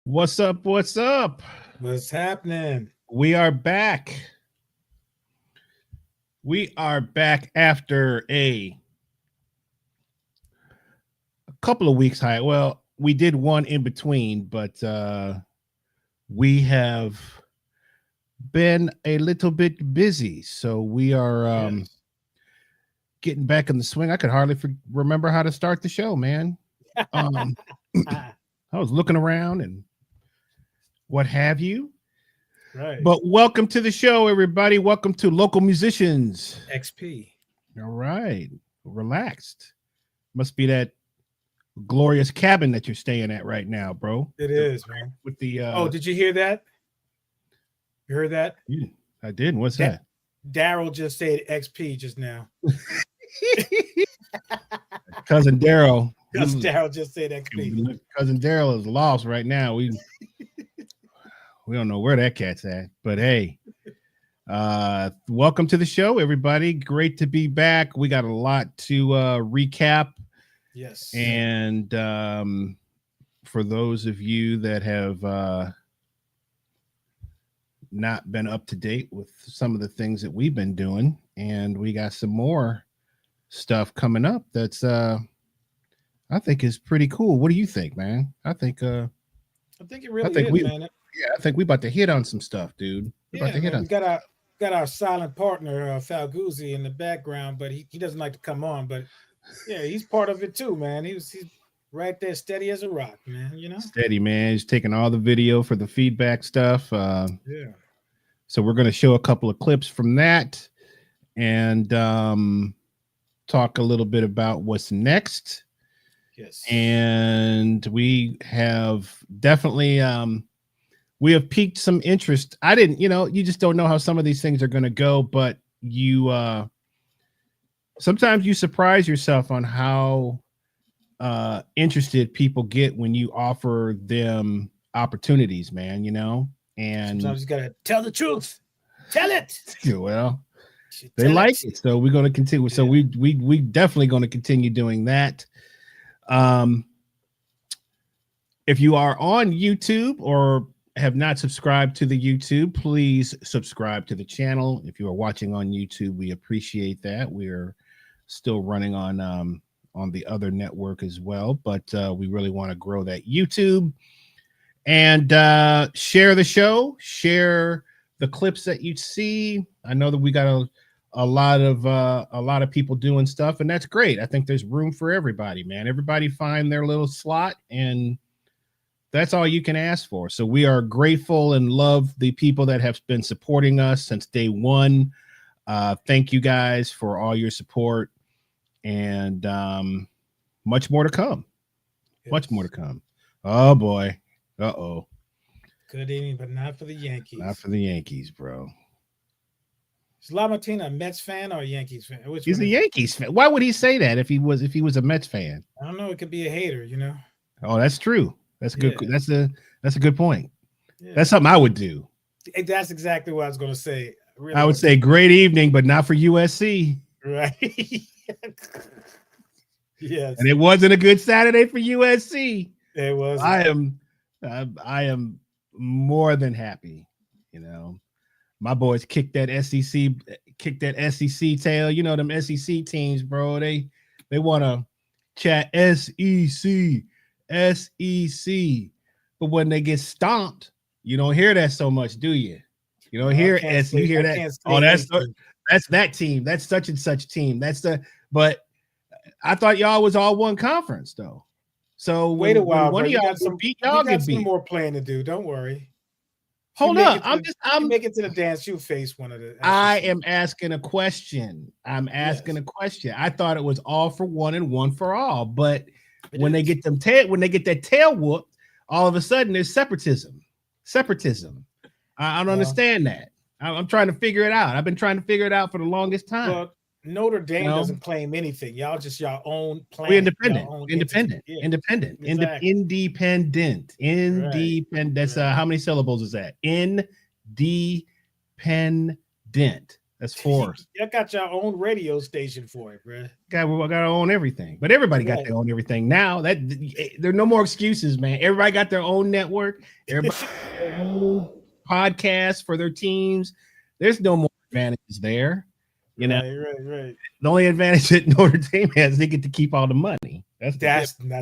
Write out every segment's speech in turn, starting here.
What's up? What's up? What's happening? We are back. We are back after a couple of weeks high. Well, we did one in between, but we have been a little bit busy. So we are Yes. getting back in the swing. I could hardly remember how to start the show, man. Um, I was looking around and what have you. Right. But welcome to the show, everybody. Welcome to Local Musicians. XP. All right. Relaxed. Must be that glorious cabin that you're staying at right now, bro. It is, man. With the Oh, did you hear that? You heard that? I did. What's Da- that? Daryl just said XP just now. Cousin Daryl. Because Daryl just said XP. Cousin Daryl is lost right now. We don't know where that cat's at. But hey, welcome to the show, everybody. Great to be back. We got a lot to recap. Yes. And for those of you that have not been up to date with some of the things that we've been doing, and we got some more stuff coming up that's I think is pretty cool. What do you think, man? I think it really is, man. I think we about to hit on some stuff, dude. We're about to hit Man, on we got our silent partner, Falguzzi, in the background, but he doesn't like to come on. But yeah, he's part of it too, man. He's right there, steady as a rock, man. Steady, man. He's taking all the video for the feedback stuff. Yeah. So we're going to show a couple of clips from that and talk a little bit about what's next. Yes. And we have definitely we have piqued some interest. I didn't, you just don't know how some of these things are going to go, but you sometimes you surprise yourself on how interested people get when you offer them opportunities, man, and sometimes you gotta tell the truth. Tell it. Well, they like it, so we're going to continue. Yeah. So we definitely going to continue doing that. If you are on YouTube or have not subscribed to the YouTube, please subscribe to the channel. If you are watching on YouTube, we appreciate that. We're still running on the other network as well, but we really want to grow that YouTube. And share the show, share the clips that you see. I know that we got a lot of people doing stuff, and that's great. I think there's room for everybody, man. Everybody find their little slot, and that's all you can ask for. So we are grateful and love the people that have been supporting us since day one. Thank you guys for all your support, and much more to come. Yes. Much more to come. Oh boy. Uh-oh. Good evening, but not for the Yankees. Not for the Yankees, bro. Is LaMartina a Mets fan or a Yankees fan? He's a Yankees fan. Why would he say that if he was a Mets fan? I don't know. It could be a hater, Oh, that's true. That's good. Yeah. That's a good point. Yeah. That's something I would do. That's exactly what I was going to say. Really I would say great evening, but not for USC. Right. Yes. And it wasn't a good Saturday for USC. It was. I am more than happy. My boys kicked that SEC tail. Them SEC teams, bro. They want to chat SEC. But when they get stomped, you don't hear that so much, do you? You don't hear SEC. You hear that? Oh, that's that team. That's such and such team. But I thought y'all was all one conference though. So wait a while. One of y'all beat, y'all get beat. Some more playing to do. Don't worry. Hold up. I'm making to the dance. You face one of the. I am asking a question. A question. I thought it was all for one and one for all, but when they get that tail whooped, all of a sudden there's separatism. I don't understand that. I'm trying to figure it out. I've been trying to figure it out for the longest time. Well, Notre Dame doesn't claim anything. Y'all just your own plan. We're independent. Independent. That's how many syllables is that? Independent. That's 4. Y'all got your own radio station for it, bro. We got to own everything, but everybody got Right. their own everything now. That there are no more excuses, man. Everybody got their own network. Everybody got their own podcast for their teams. There's no more advantages there. You know, right. the only advantage that Notre Dame has, they get to keep all the money. Now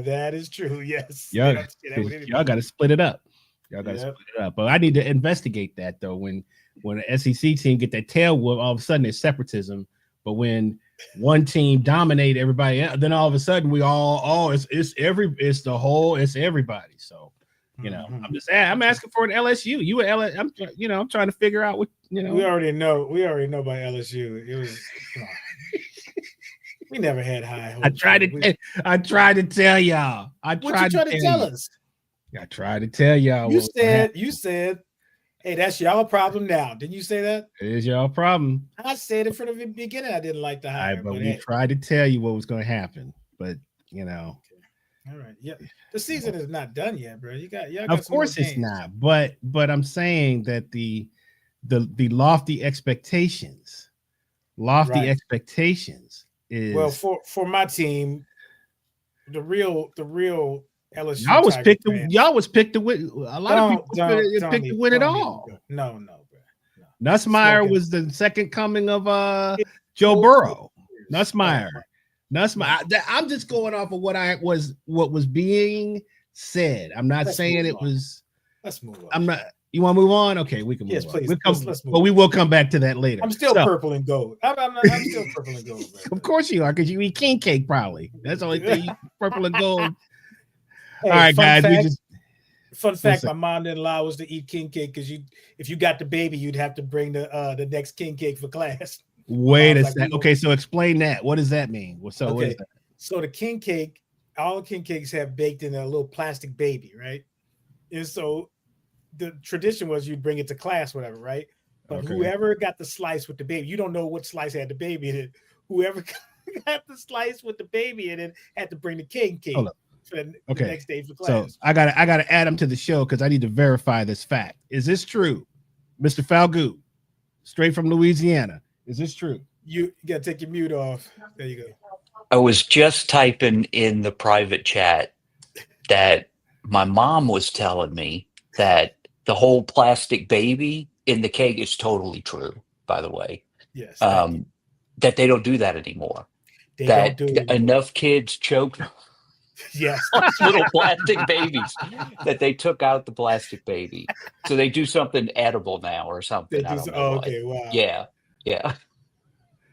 that is true. Yes. Y'all, They don't share that with anybody. y'all got to split it up. Y'all got to Yep. split it up. But I need to investigate that though. When an SEC team get that tail whoop, all of a sudden it's separatism. But when one team dominate everybody else, then all of a sudden we all it's everybody. So you know, Mhm. I'm asking for an LSU. You an LSU? I'm trying to figure out what We already know by LSU. It was come on. We never had high hopes. I tried to tell y'all. What you trying to tell us? I tried to tell y'all. You said, hey, that's y'all problem now. Didn't you say that? It is y'all problem. I said it from the beginning. I didn't like the hire, But but we hey. tried to tell you what was going to happen. But All right, yeah. The season is not done yet, bro. Y'all got of some more course it's games. not. But I'm saying that the lofty expectations Right. is Well, for my team, the real LSU. y'all was Tiger picked fans- to win. A lot of people picked to win it all. No, bro. Nussmeier Smoking. was the second coming of Joe Burrow. Nussmeier. I'm just going off of what was being said. I'm not Let's saying move it on. was. Let's move on. I'm not. You want to move on? Okay, we can move Yes, on. please. Let's Let's move but we on. will come back to that later. I'm still So, purple and gold. I'm still purple and gold. Bro. Of course you are, because you eat king cake probably. That's the only thing. You purple and gold. Hey, All right, guys. Fun fact: Listen. my mom didn't allow us to eat king cake because if you got the baby, you'd have to bring the next king cake for class. Wait a like, second. Okay, so explain that. What does that mean? What is that? So the king cake, all king cakes have baked in a little plastic baby, right? And so the tradition was you'd bring it to class, whatever, right? But Okay. whoever got the slice with the baby, you don't know what slice had the baby in it. Whoever got the slice with the baby in it had to bring the king cake Hold up. for the Okay. next day for So class. I gotta add him to the show because I need to verify this fact. Is this true, Mr. Falgout, straight from Louisiana? Is this true? You gotta take your mute off. There you go. I was just typing in the private chat that my mom was telling me that the whole plastic baby in the cake is totally true, by the way. Yes. That they don't do that anymore. They That don't do it. enough kids choked Yes. little plastic babies that they took out the plastic baby. So they do something edible now or something. I don't know what. Okay, wow. Yeah.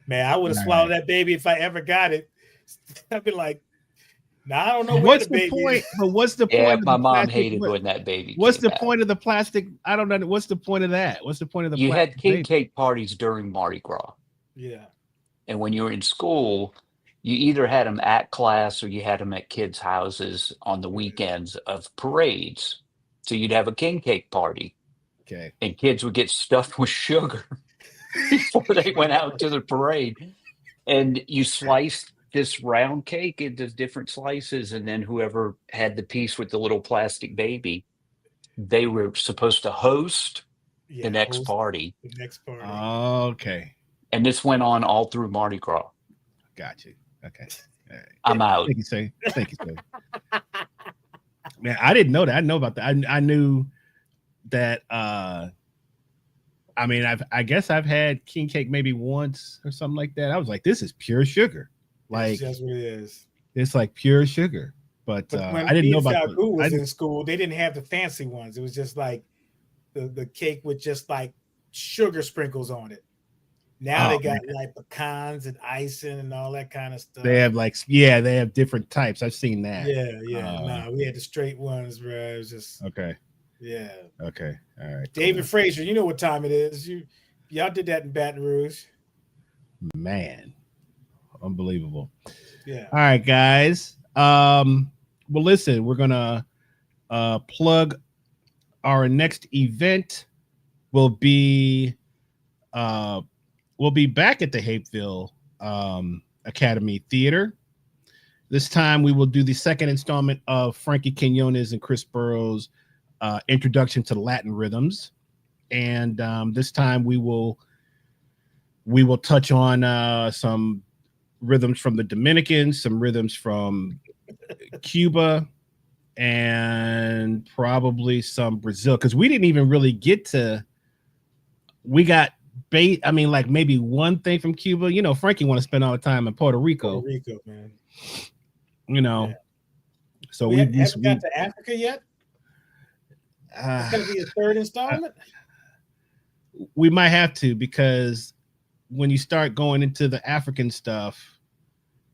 Man, I would have Right. swallowed that baby if I ever got it. I'd be like, nah, I don't know where What's the the baby point? is. But what's the Yeah, point? of my the mom plastic- hated what- when that baby What's came the back. point of the plastic? I don't know. What's the point of that? What's the point of the You had plastic king baby? cake parties during Mardi Gras. Yeah. And when you were in school, you either had them at class or you had them at kids' houses on the weekends of parades. So you'd have a king cake party Okay. and kids would get stuffed with sugar before they went out to the parade. And you sliced this round cake into different slices. And then whoever had the piece with the little plastic baby, they were supposed to host Yeah. the next host party. The next party. Okay. And this went on all through Mardi Gras. Got you. Okay. All right. I'm out. Thank you, sir. Thank you, sir. Man, I didn't know that. I know about that. I knew that. I mean, I guess I've had king cake maybe once or something like that. I was like, this is pure sugar. Like That's what it is. it's like pure sugar. But When I didn't me know and about. Falgout was I in school, they didn't have the fancy ones. It was just like the cake with just like sugar sprinkles on it. Now Oh, they got like pecans and icing and all that kind of stuff. they have they have different types. I've seen that. Yeah. Nah, we had the straight ones, bro. It was just Okay. yeah. Okay. All right. David cool. Frazier, you know what time it is. Y'all did that in Baton Rouge. Man, unbelievable. Yeah. All right, guys. Well, listen, we're gonna plug our next event. We'll be back at the Hapeville Academy Theater. This time we will do the second installment of Frankie Quinones and Chris Burroughs' introduction to Latin rhythms. And this time we will We will touch on some rhythms from the Dominicans, some rhythms from Cuba, and probably some Brazil, because we didn't even really get to. We got bait. I mean, like maybe one thing from Cuba. You know, Frankie want to spend all the time in Puerto Rico. Puerto Rico, man. You know, Yeah. so We haven't got to Africa yet. It's gonna be a third installment. We might have to, because when you start going into the African stuff,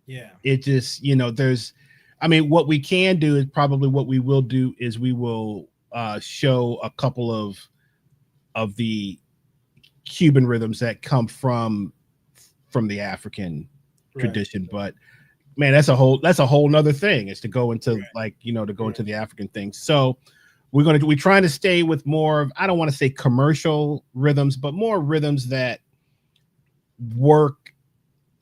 Yeah, it just, you know, there's, I mean, what we can do is probably what we will do is we will show a couple of the Cuban rhythms that come from the African tradition. But man, that's a whole nother thing, is to go into like, you know, to go into the African thing. So we're trying to stay with more of, I don't want to say commercial rhythms, but more rhythms that work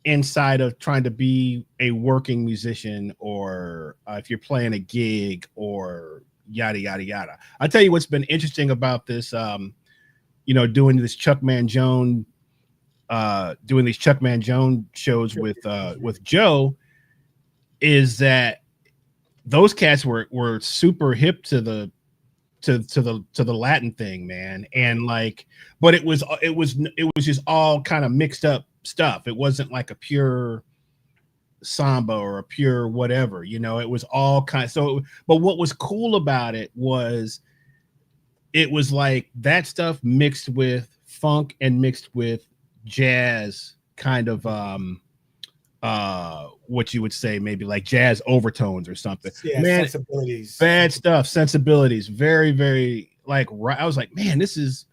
inside of trying to be a working musician, or if you're playing a gig, or yada yada yada. I'll tell you what's been interesting about this, you know, doing these Chuck Mangione shows with Joe, is that those cats were super hip to the Latin thing, man. And like, but it was just all kind of mixed up stuff. It wasn't like a pure samba or a pure whatever, you know. It was all kind. So, but what was cool about it was like that stuff mixed with funk and mixed with jazz, kind of what you would say maybe like jazz overtones or something. Yeah, man, sensibilities, very, very like, I was like, man, this is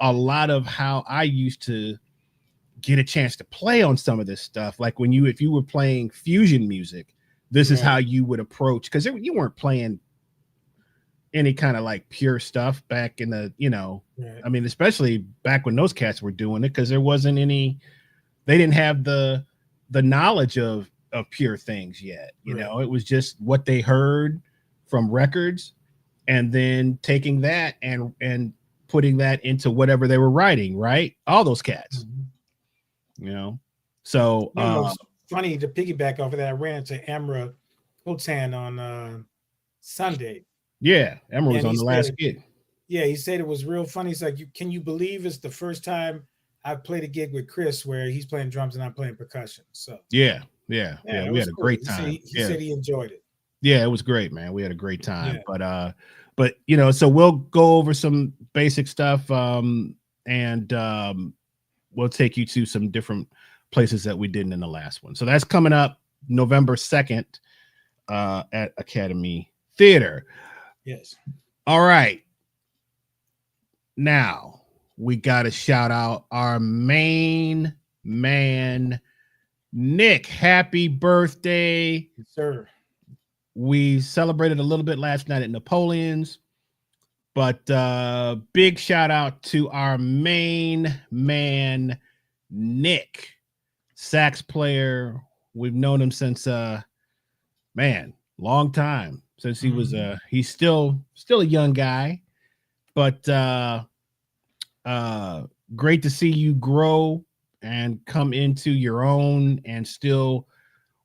a lot of how I used to get a chance to play on some of this stuff. Like if you were playing fusion music, this is how you would approach, because you weren't playing any kind of like pure stuff back in the, you know, I mean, especially back when those cats were doing it, because there wasn't any, they didn't have the knowledge of pure things yet, you know. It was just what they heard from records, and then taking that and putting that into whatever they were writing, right? All those cats, you know. So it's funny to piggyback off of that. I ran into Amra Hotan on Sunday. Yeah, Amra was on the last gig. Yeah, he said it was real funny. He's like, can you believe it's the first time I've played a gig with Chris where he's playing drums and I'm playing percussion? So we had a great time. He said he enjoyed it. Yeah, it was great, man. We had a great time. But you know, so we'll go over some basic stuff, and we'll take you to some different places that we didn't in the last one. So that's coming up November 2nd at Academy Theater. Yes. All right. Now we got to shout out our main man, Nick. Happy birthday, sir. We celebrated a little bit last night at Napoleon's, but big shout out to our main man, Nick, sax player. We've known him since long time, since he was he's still a young guy, but great to see you grow and come into your own, and still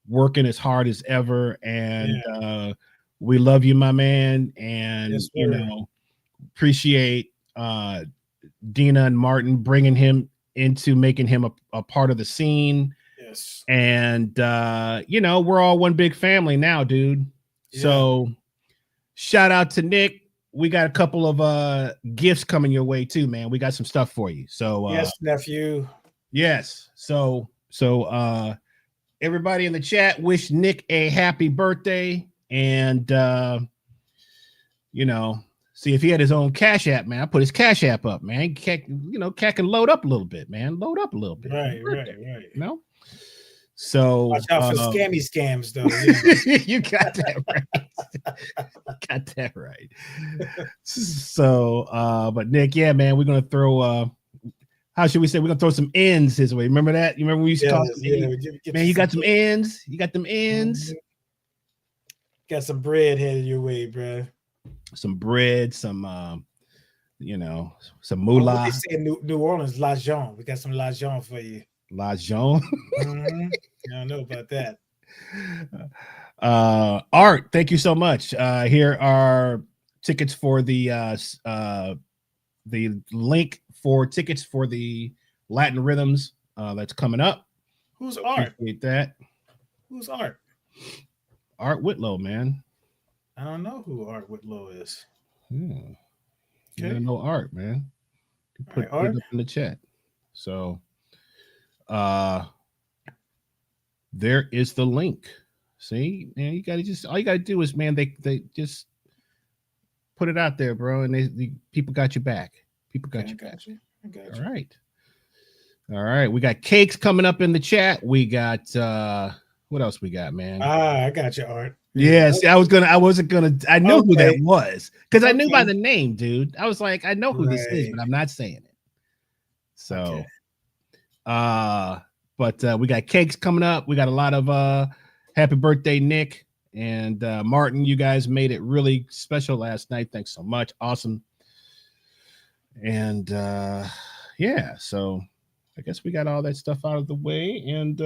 working as hard as ever. And we love you, my man. And you know, appreciate Dina and Martin bringing him into, making him a part of the scene. Yes. And you know, we're all one big family now, dude. So shout out to Nick. We got a couple of gifts coming your way too, man. We got some stuff for you. So yes, nephew. Yes. So everybody in the chat, wish Nick a happy birthday. And you know, see if he had his own Cash App, man. I put his Cash App up, man. Cat can load up a little bit, man. Load up a little bit. Right. You know? So watch out for scams, though. You got that right. So, but Nick, yeah, man, we're gonna throw. How should we say? We're gonna throw some ends his way. Remember that? You remember we used to talk? Man, you got some ends. You got them ends. Got some bread headed your way, bro. Some bread, some some moolah. They say in New Orleans, l'argent. We got some l'argent for you. La Jean. Mhm. I don't know about that. Art, thank you so much. Here are tickets for the link for tickets for the Latin Rhythms that's coming up. Who's So Art? appreciate that. Who's Art? Art Whitlow, man. I don't know who Art Whitlow is. Yeah. You Okay. gotta know Art, man. All right, Put it Art. up in the chat. So there is the link. See, man, you gotta just all you gotta do is, man, they just put it out there, bro, and the people got your back. People got Okay, I your back. got you. I got All you. right. All right. We got cakes coming up in the chat. We got what else we got, man? I got you, Art. Yeah, see, I wasn't gonna I knew who that Okay. was because I knew by Okay. the name, dude. I was like, I know who this is, Right. but I'm not saying it. So Okay. but we got cakes coming up. We got a lot of happy birthday, Nick and Martin. You guys made it really special last night. Thanks so much. Awesome. And yeah, so I guess we got all that stuff out of the way, and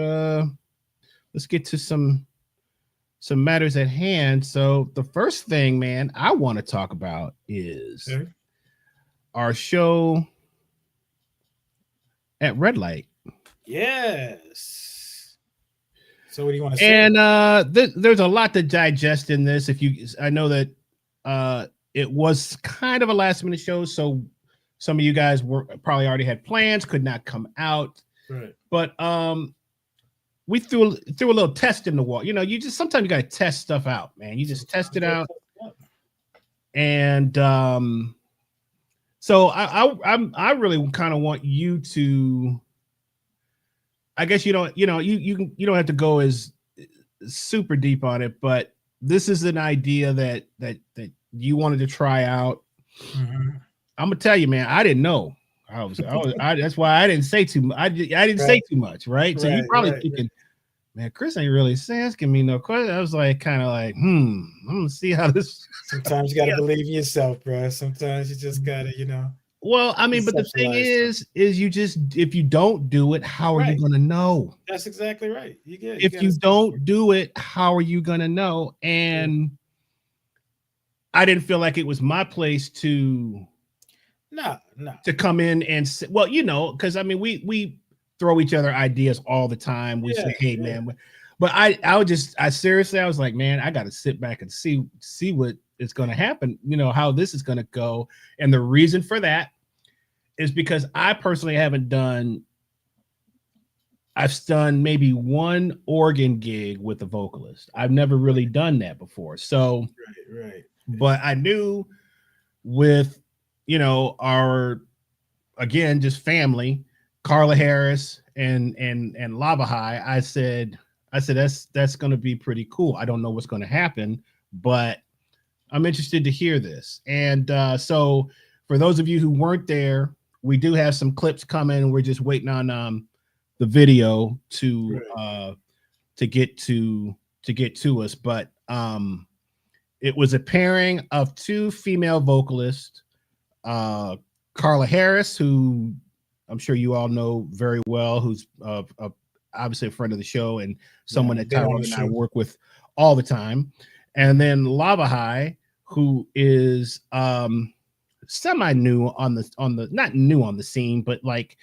let's get to some matters at hand. So the first thing, man, I want to talk about is Okay. our show at Red Light. Yes. So what do you want to say? And there's a lot to digest in this. I know that it was kind of a last minute show, so some of you guys were probably already had plans, could not come out. Right. But we threw a little test in the wall. You know, you just sometimes you gotta test stuff out, man. You just test it out. And so I really kind of want you to, I guess you don't have to go as super deep on it, but this is an idea that you wanted to try out. Mhm. I'm gonna tell you, man, I didn't know. That's why I didn't say too much. I didn't say too much, right? So you're probably thinking, man, Chris ain't really asking me no question. I was like, kind of like, I'm gonna see how this. Sometimes you gotta believe in yourself, bro. Sometimes you just gotta, Well, I mean, but the thing is you just, if you don't do it, how are you gonna know? That's exactly right. If you don't do it, how are you gonna know? And I didn't feel like it was my place to to come in and say, well, because I mean, we throw each other ideas all the time. We say, hey, man, but I seriously, I was like, man, I got to sit back and see what is going to happen, how this is going to go. And the reason for that is because I personally haven't done, I've done maybe one organ gig with a vocalist. I've never really done that before. So, but I knew with, our, again, just family, Carla Harris and Lava High, I said that's going to be pretty cool. I don't know what's going to happen, but I'm interested to hear this. And so for those of you who weren't there, we do have some clips coming. We're just waiting on the video to get to us. But it was a pairing of two female vocalists, Carla Harris, who I'm sure you all know very well, who's obviously a friend of the show and someone that Tyrone and I work with all the time. And then Lava High, who is semi new on the not new on the scene, but like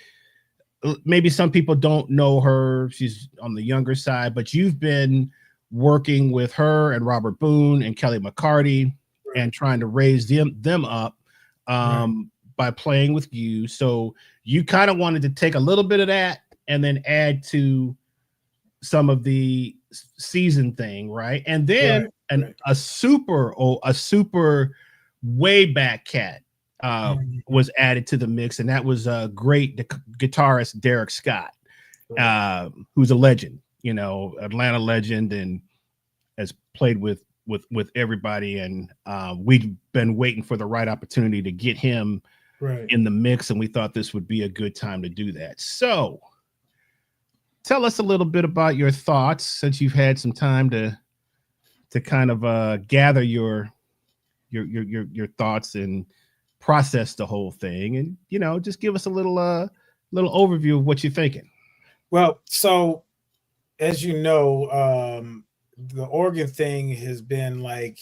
maybe some people don't know her. She's on the younger side, but you've been working with her and Robert Boone and Kelly McCarty and trying to raise them up by playing with you. So you kind of wanted to take a little bit of that and then add to some of the season thing, right? And then a super way back cat was added to the mix, and that was a great guitarist Derek Scott, who's a legend, Atlanta legend, and has played with everybody. And we've been waiting for the right opportunity to get him in the mix, and we thought this would be a good time to do that. So tell us a little bit about your thoughts since you've had some time to kind of gather your thoughts and process the whole thing, and just give us a little overview of what you're thinking. Well, so as you know, the organ thing has been like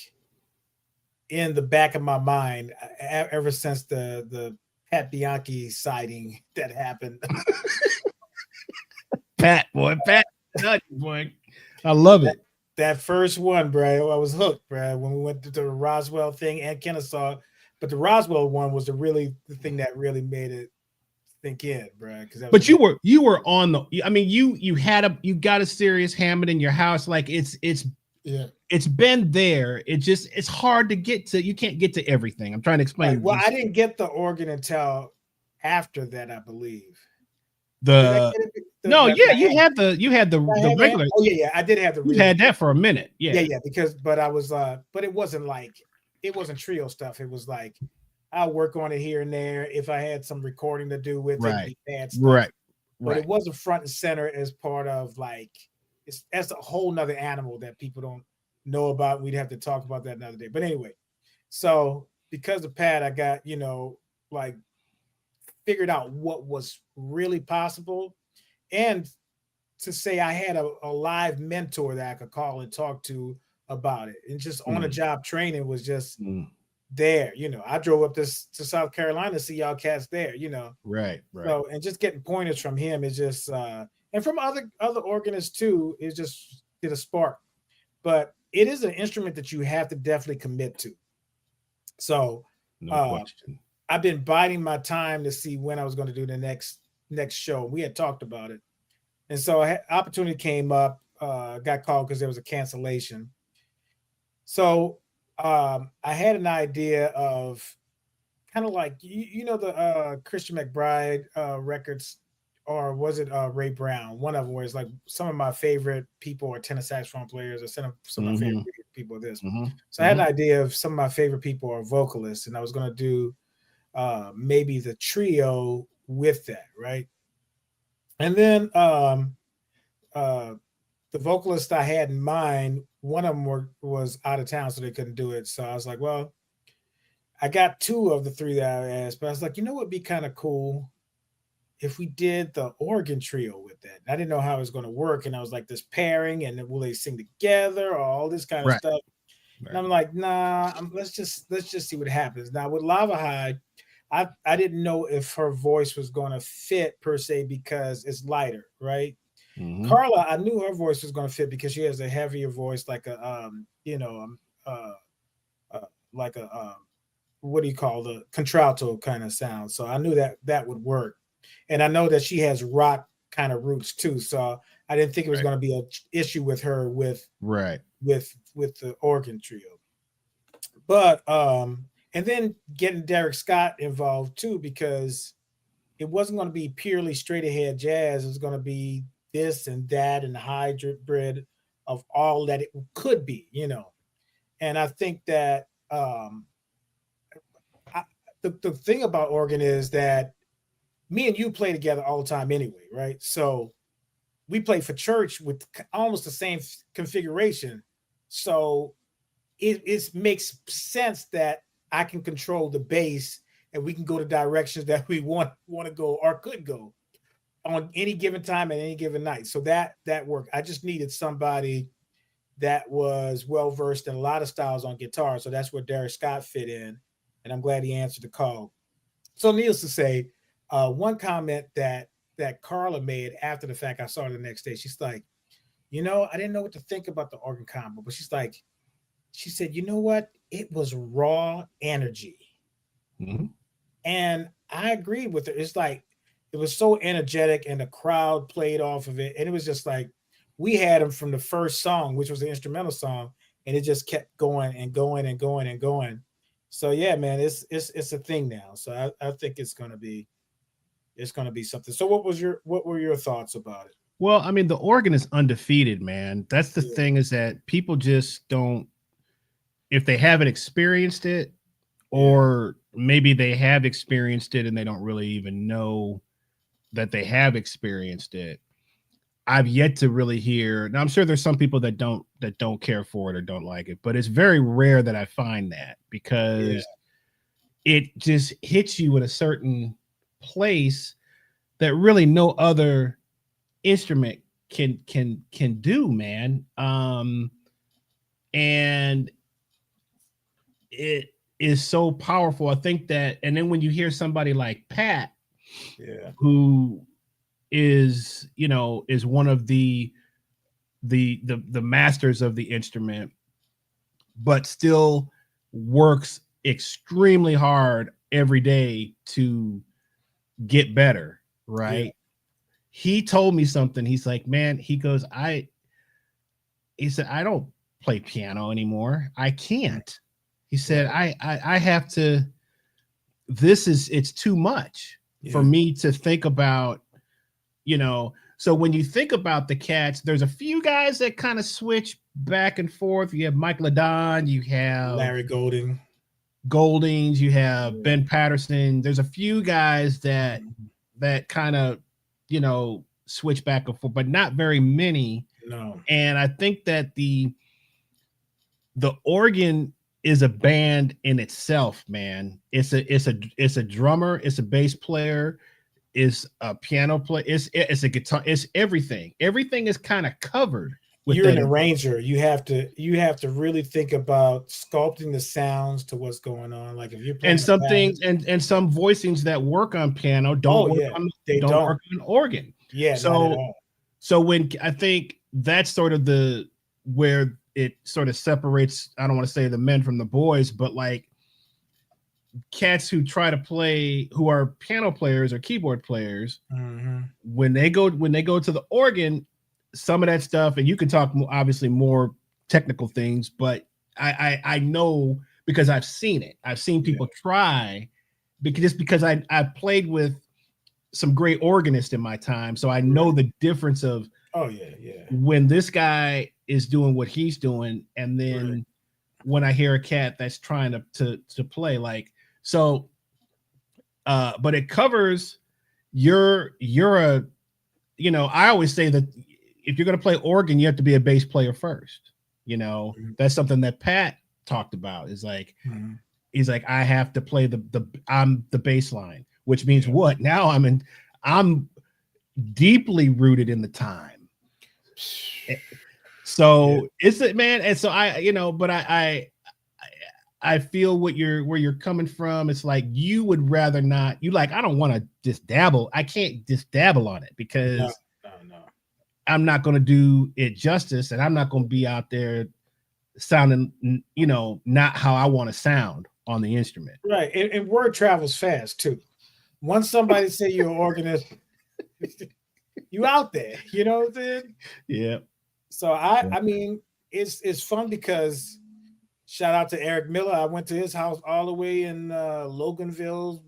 in the back of my mind ever since the Pat Bianchi sighting that happened. Pat, boy, Pat, boy, I love it. That first one, bro, I was hooked, bro. When we went to the Roswell thing and Kennesaw, but the Roswell one was the thing that really made it think in, bro. But you were on the. I mean, you got a serious Hammond in your house. Like it's been there. It's hard to get to. You can't get to everything. I'm trying to explain. Right. Well, I didn't get the organ until after that, I believe. You had the regular. Oh yeah, I did have the. You had that for a minute. Yeah. But I was but it wasn't trio stuff. It was like I'll work on it here and there if I had some recording to do with it. Right. But it wasn't front and center as part of that's a whole nother animal that people don't know about. We'd have to talk about that another day. But anyway, so because of Pat, I got, figured out what was really possible. And to say I had a live mentor that I could call and talk to about it. And just on the job training was just there. I drove up to South Carolina to see y'all cats there, Right. So, and just getting pointers from him is just and from other organists too, is just did a spark. But it is an instrument that you have to definitely commit to. So no question. I've been biding my time to see when I was going to do the next show. We had talked about it. And so opportunity came up, got called because there was a cancellation. So I had an idea of kind of like, the Christian McBride records, or was it Ray Brown? One of them where it's like some of my favorite people are tenor saxophone players, or some of my favorite people are this. So I had an idea of some of my favorite people are vocalists, and I was going to do maybe the trio with that, right? And then the vocalist I had in mind, one of them was out of town, so they couldn't do it. So I was like, well, I got two of the three that I asked, but I was like, what would be kind of cool if we did the organ trio with that? I didn't know how it was going to work, and I was like, this pairing, and will they sing together, or all this kind of stuff? Right. And I'm like, nah, let's just see what happens. Now with Lava High, I didn't know if her voice was going to fit per se because it's lighter, right? Carla, I knew her voice was going to fit because she has a heavier voice, like a what do you call the contralto kind of sound. So I knew that would work, and I know that she has rock kind of roots too. So I didn't think it was going to be an issue with her with the organ trio. But and then getting Derek Scott involved too, because it wasn't going to be purely straight ahead jazz. It was going to be this and that and the hybrid of all that it could be, And I think that the thing about organ is that me and you play together all the time anyway, right? So we play for church with almost the same configuration. So it makes sense that I can control the bass and we can go the directions that we want to go or could go on any given time at any given night. So that worked. I just needed somebody that was well-versed in a lot of styles on guitar. So that's where Derek Scott fit in. And I'm glad he answered the call. So needless to say, one comment that Carla made after the fact, I saw her the next day. She's like, I didn't know what to think about the organ combo, but she said, you know what? It was raw energy. And I agreed with her. It's like, it was so energetic and the crowd played off of it. And it was just like, we had them from the first song, which was the instrumental song, and it just kept going and going and going and going. So yeah, man, it's a thing now. So I think it's gonna be something. So what were your thoughts about it? Well, I mean, the organ is undefeated, man. That's the thing, is that people just don't, if they haven't experienced it, or maybe they have experienced it and they don't really even know that they have experienced it. I've yet to really hear. Now, I'm sure there's some people that don't care for it or don't like it, but it's very rare that I find that, because it just hits you in a certain place that really no other instrument can do, man. And it is so powerful. I think that, and then when you hear somebody like Pat, Yeah. who is, you know, is one of the masters of the instrument, but still works extremely hard every day to get better, right? Yeah. He told me something. He's like, man, he goes, he said, I don't play piano anymore. I can't. He said, I have to, it's too much for Yeah. me to think about, you know. So when you think about the Cats, there's a few guys that kind of switch back and forth. You have Mike Ladon, you have Larry Golding. Goldings, you have Ben Patterson. There's a few guys that kind of, you know, switch back and forth, but not very many. No. And I think that the organ is a band in itself, man. It's a drummer, it's a bass player, it's a piano player, it's a guitar, it's everything. Everything is kind of covered. You're an arranger. You have to really think about sculpting the sounds to what's going on. Like if you're playing and some things and some voicings that work on piano don't work on organ. Yeah, not at all. So when I think that's sort of where it sort of separates, I don't want to say the men from the boys, but like cats who try to play, who are piano players or keyboard players, when they go to the organ, some of that stuff, and you can talk obviously more technical things, but I know because I've seen it. I've seen people try, because I've played with some great organists in my time, so I know the difference of when this guy is doing what he's doing, and then when I hear a cat that's trying to play like so. But it covers you're a, you know, I always say that if you're going to play organ, you have to be a bass player first. You know, that's something that Pat talked about. Is like, he's like, I have to play I'm the bass line, which means what? Now I'm deeply rooted in the time. So it's it, man. And so I, you know, but I feel where you're coming from. It's like you would rather not. You like, I don't want to just dabble. I can't just dabble on it because no. I'm not going to do it justice, and I'm not going to be out there sounding, you know, not how I want to sound on the instrument. Right, and word travels fast too. Once somebody say you're an organist, you out there. You know what I'm saying? Yeah. So I mean, it's fun because shout out to Eric Miller. I went to his house all the way in Loganville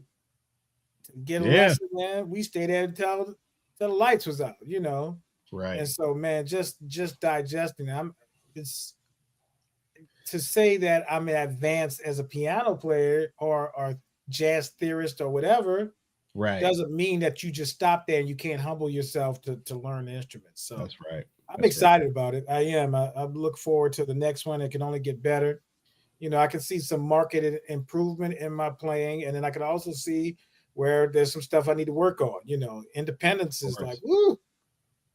to get a lesson, man. We stayed there until the lights was out, you know. Right. And so, man, just digesting. It's to say that I'm advanced as a piano player or jazz theorist or whatever. Right. Doesn't mean that you just stop there and you can't humble yourself to learn the instruments. So that's right. I'm excited about it. I am. I look forward to the next one. It can only get better. You know, I can see some market improvement in my playing, and then I can also see where there's some stuff I need to work on. You know, independence is like, woo.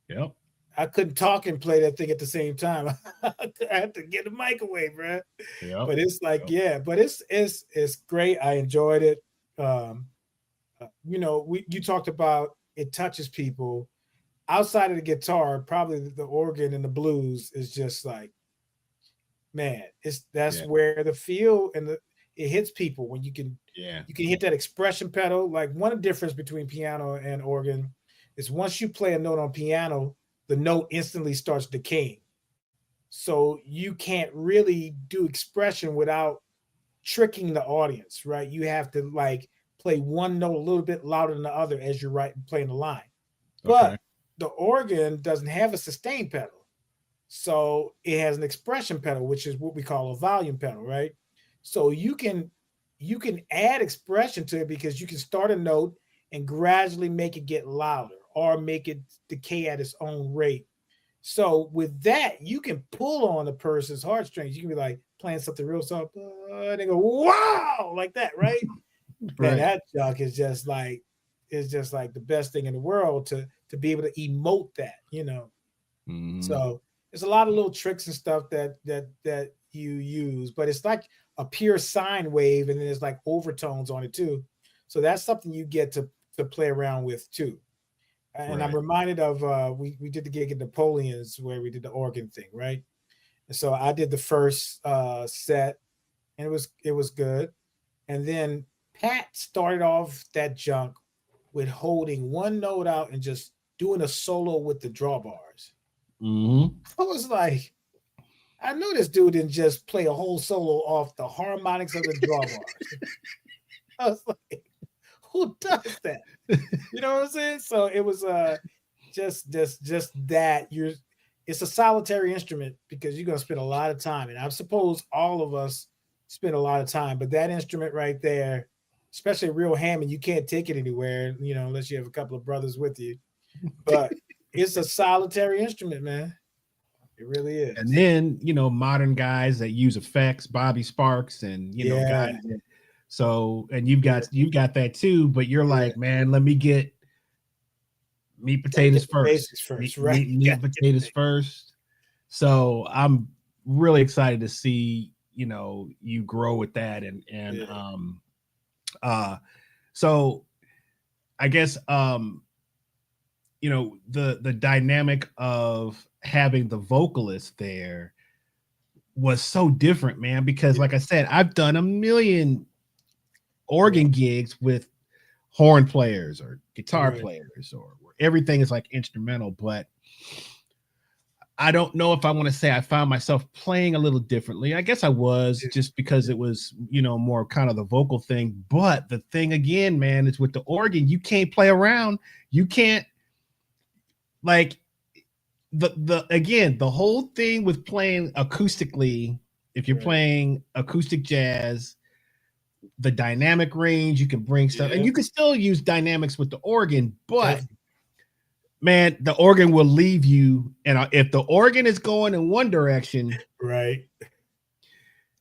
Yep. I couldn't talk and play that thing at the same time. I had to get the mic away, bro. Yep. But it's like, but it's great. I enjoyed it. You know, you talked about it touches people. Outside of the guitar, probably the organ and the blues is just like, man, that's where the feel and it hits people when you can hit that expression pedal. Like one difference between piano and organ is once you play a note on piano, the note instantly starts decaying. So you can't really do expression without tricking the audience, right? You have to like play one note a little bit louder than the other as you're playing the line. But the organ doesn't have a sustain pedal. So it has an expression pedal, which is what we call a volume pedal, right? So you can add expression to it because you can start a note and gradually make it get louder or make it decay at its own rate. So with that, you can pull on a person's heartstrings. You can be like playing something real soft, and they go, wow, like that, right? Man, that junk is just like the best thing in the world to to be able to emote that, Mhm. So there's a lot of little tricks and stuff that you use, but it's like a pure sine wave, and then there's like overtones on it too. So that's something you get to play around with too. And I'm Right. reminded of we did the gig at Napoleon's where we did the organ thing, right? And so I did the first set, and it was good. And then Pat started off that junk with holding one note out and just doing a solo with the drawbars. Mhm. I was like, I knew this dude didn't just play a whole solo off the harmonics of the drawbars. I was like, who does that? You know what I'm saying? So it was just that it's a solitary instrument because you're gonna spend a lot of time. And I suppose all of us spend a lot of time, but that instrument right there, especially a real Hammond, you can't take it anywhere, unless you have a couple of brothers with you. But it's a solitary instrument, man. It really And is. then, modern guys that use effects, Bobby Sparks, and guys. Yeah. So, and you've got that too, but you're like, man, let me get meat potatoes Get the first. basics first, Meat, right? meat potatoes first. So I'm really excited to see, you grow with that. So I guess the dynamic of having the vocalist there was so different, man, because like I said, I've done a million organ gigs with horn players or guitar players, or where everything is like instrumental, but I don't know if I want to say I found myself playing a little differently. I guess I was, just because it was, more kind of the vocal thing. But the thing again, man, is with the organ, you can't play around. You can't, like, the whole thing with playing acoustically, if you're playing acoustic jazz, the dynamic range, you can bring stuff, and you can still use dynamics with the organ, but man, the organ will leave you. And if the organ is going in one direction, right,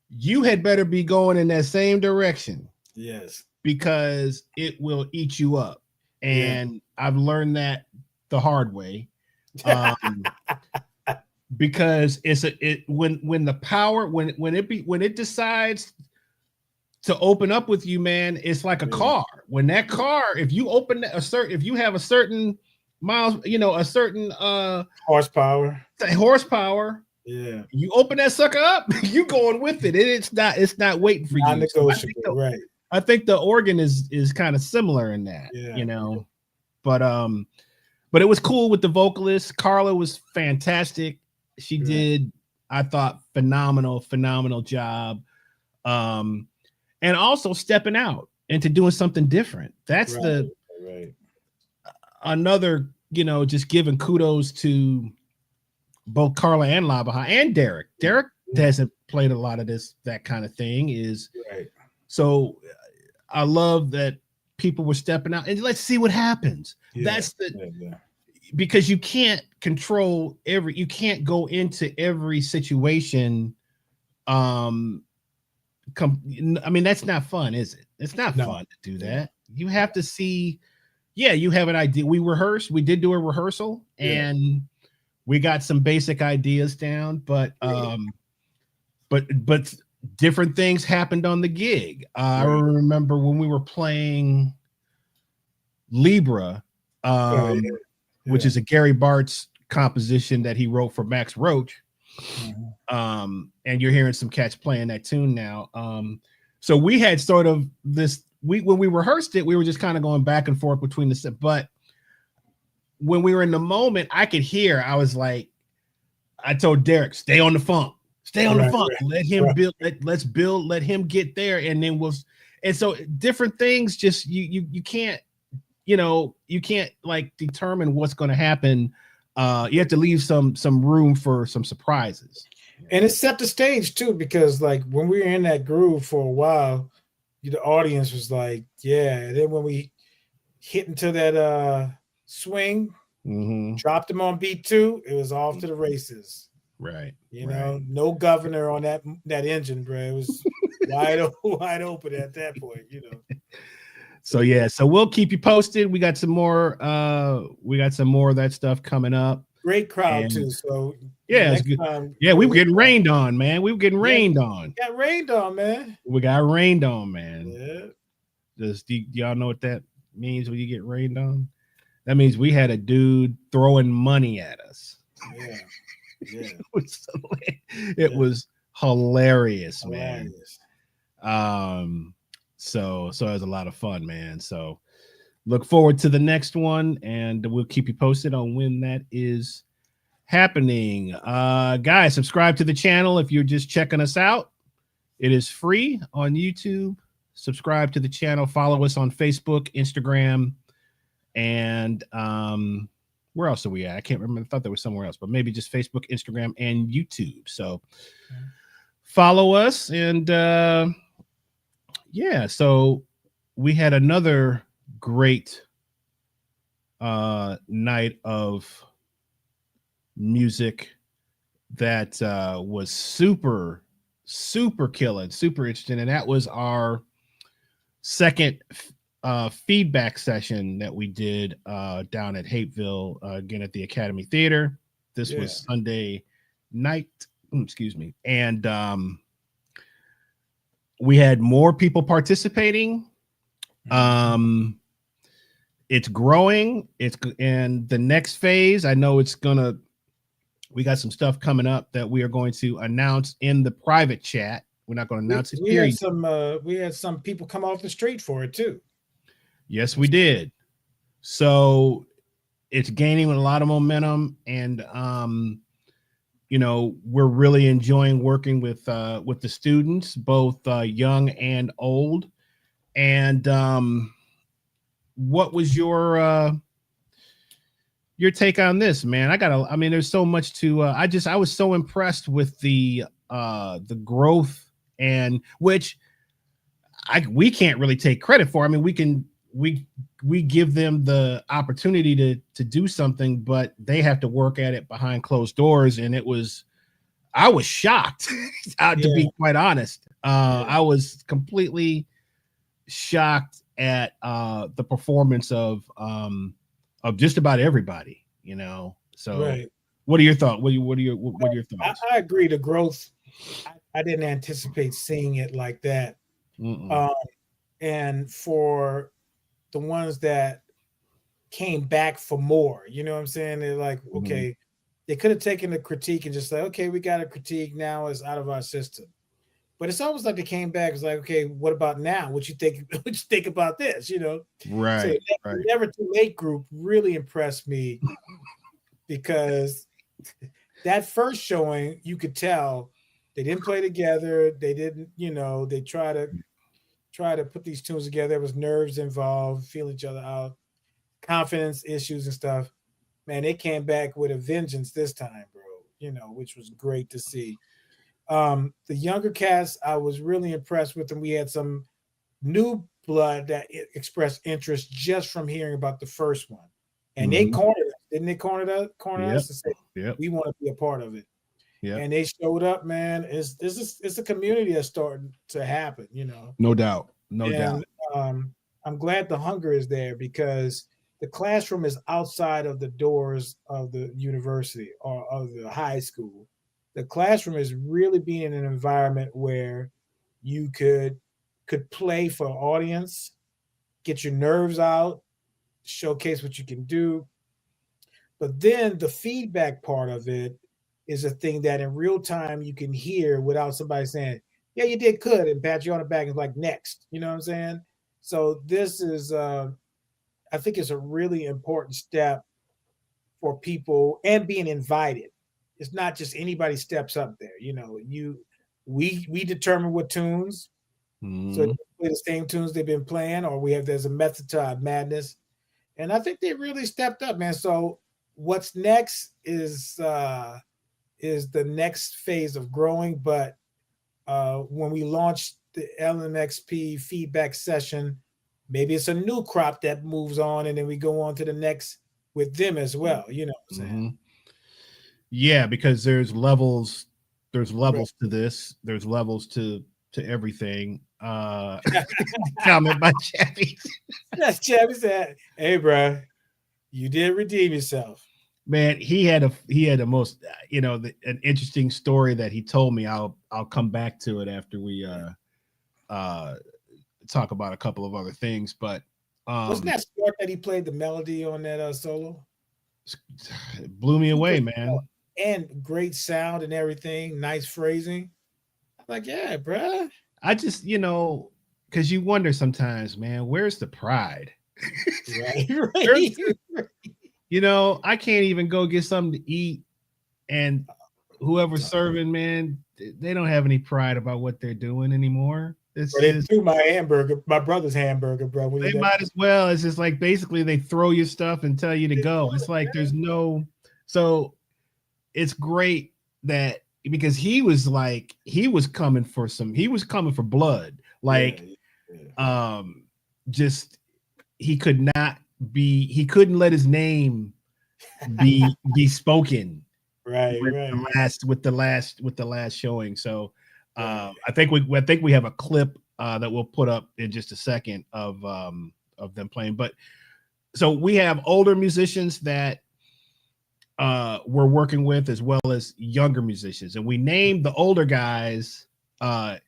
you had better be going in that same direction. Yes. Because it will eat you up. And I've learned that the hard way. Because when the power, when it decides to open up with you, man, it's like a car. When that car, if you open if you have a certain miles, a certain horsepower, you open that sucker up, you going with it. It's not waiting for you. Non-negotiable, so I think the organ is kind of similar in that, but it was cool with the vocalist. Carla was fantastic. She did, I thought, phenomenal job. And also stepping out into doing something different. That's another, just giving kudos to both Carla and La Baja and Derek. Derek hasn't played a lot of that kind of thing. So I love that people were stepping out and let's see what happens. That's because you can't control you can't go into every situation. I mean, that's not fun, is it? It's not fun to do that. You have to see, you have an idea. We did do a rehearsal, and we got some basic ideas down, but different things happened on the gig. I remember when we were playing Libra, which is a Gary Bartz composition that he wrote for Max Roach. And you're hearing some cats playing that tune now. So we had sort of this, when we rehearsed it, we were just kind of going back and forth between the set. But when we were in the moment, I could hear, I was like, I told Derek, stay on the funk, let him build, let's build, let him get there. And then and so different things, just, you can't, you can't like determine what's going to happen. You have to leave some room for some surprises. And it set the stage too, because like when we were in that groove for a while, the audience was like, and then when we hit into that swing, dropped them on beat 2, it was off to the races. Right. No governor on that engine, bro. It was wide open at that point, So yeah, so we'll keep you posted. We got some more of that stuff coming up. Great crowd And too. So yeah, it's next good. time, Yeah, we we'll were hit getting that. rained on, man. We were getting Yeah. rained on. Got rained on, man. We got rained on, man. Yeah. Do y'all know what that means when you get rained on? That means we had a dude throwing money at us. Yeah. Yeah. It was hilarious, man. Hilarious. So it was a lot of fun, man. So look forward to the next one, and we'll keep you posted on when that is happening. Guys, subscribe to the channel if you're just checking us out. It is free on YouTube. Subscribe to the channel. Follow us on Facebook, Instagram, and where else are we at? I can't remember. I thought there was somewhere else, but maybe just Facebook, Instagram, and YouTube. So follow us, and yeah. So we had another great night of music that was super killing, super interesting, and that was our second feedback session that we did down at Hapeville, again at the Academy Theater. This was Sunday night, excuse me, and we had more people participating. It's growing. And the next phase, I know we got some stuff coming up that we are going to announce in the private chat. We're not going to announce it here. We had some people come off the street for it too. Yes, we did. So it's gaining a lot of momentum, and we're really enjoying working with the students, both young and old. And what was your take on this, man? I mean, there's so much to I was so impressed with the growth, and which we can't really take credit for. I mean, we give them the opportunity to do something, but they have to work at it behind closed doors. And I was shocked, to be quite honest. I was completely shocked at the performance of just about everybody, So right. What are your thoughts? What are your thoughts? I agree. The growth, I didn't anticipate seeing it like that. And for the ones that came back for more, you know what I'm saying? They're like, okay, they could have taken the critique and just like, okay, we got a critique, now it's out of our system. But it's almost like they came back. It's like, okay, what about now? What you think? What you think about this? Right. So Never Too Late group really impressed me because that first showing, you could tell they didn't play together. They didn't, they try to put these tunes together. There was nerves involved, feeling each other out, confidence issues and stuff. Man, they came back with a vengeance this time, bro. Which was great to see. The younger cast, I was really impressed with them. We had some new blood that expressed interest just from hearing about the first one. And they cornered us. Didn't they corner us to say, we want to be a part of it? Yeah. And they showed up, man. It's a community that's starting to happen, No doubt. I'm glad the hunger is there because the classroom is outside of the doors of the university or of the high school. The classroom is really being in an environment where you could play for an audience, get your nerves out, showcase what you can do. But then the feedback part of it is a thing that in real time you can hear without somebody saying, yeah, you did good, and pat you on the back and like, next. You know what I'm saying? So this is, I think it's a really important step for people and being invited. It's not just anybody steps up there. We determine what tunes. So they play the same tunes they've been playing, or there's a method to our madness. And I think they really stepped up, man. So what's next is the next phase of growing. But when we launch the LMXP feedback session, maybe it's a new crop that moves on, and then we go on to the next with them as well. You know what I'm saying? Yeah, because there's levels to this. There's levels to everything. comment by Chappie. That's Chappie said, "Hey, bro, you did redeem yourself." Man, he had a most an interesting story that he told me. I'll come back to it after we talk about a couple of other things. But Wasn't that smart that he played the melody on that solo? it blew me away, man. And great sound and everything, nice phrasing. I'm like, yeah, bruh. I just, because you wonder sometimes, man, where's the pride? Right. I can't even go get something to eat, and whoever's serving, man, they don't have any pride about what they're doing anymore. They threw my brother's hamburger, bro. They might as well. It's just like basically they throw your stuff and tell you to go. It's like there's no. So it's great that because he was coming for blood. Like, just he couldn't let his name be spoken. Right. With the last showing. So I think we have a clip that we'll put up in just a second of them playing. But so we have older musicians that we're working with as well as younger musicians, and we named the older guys the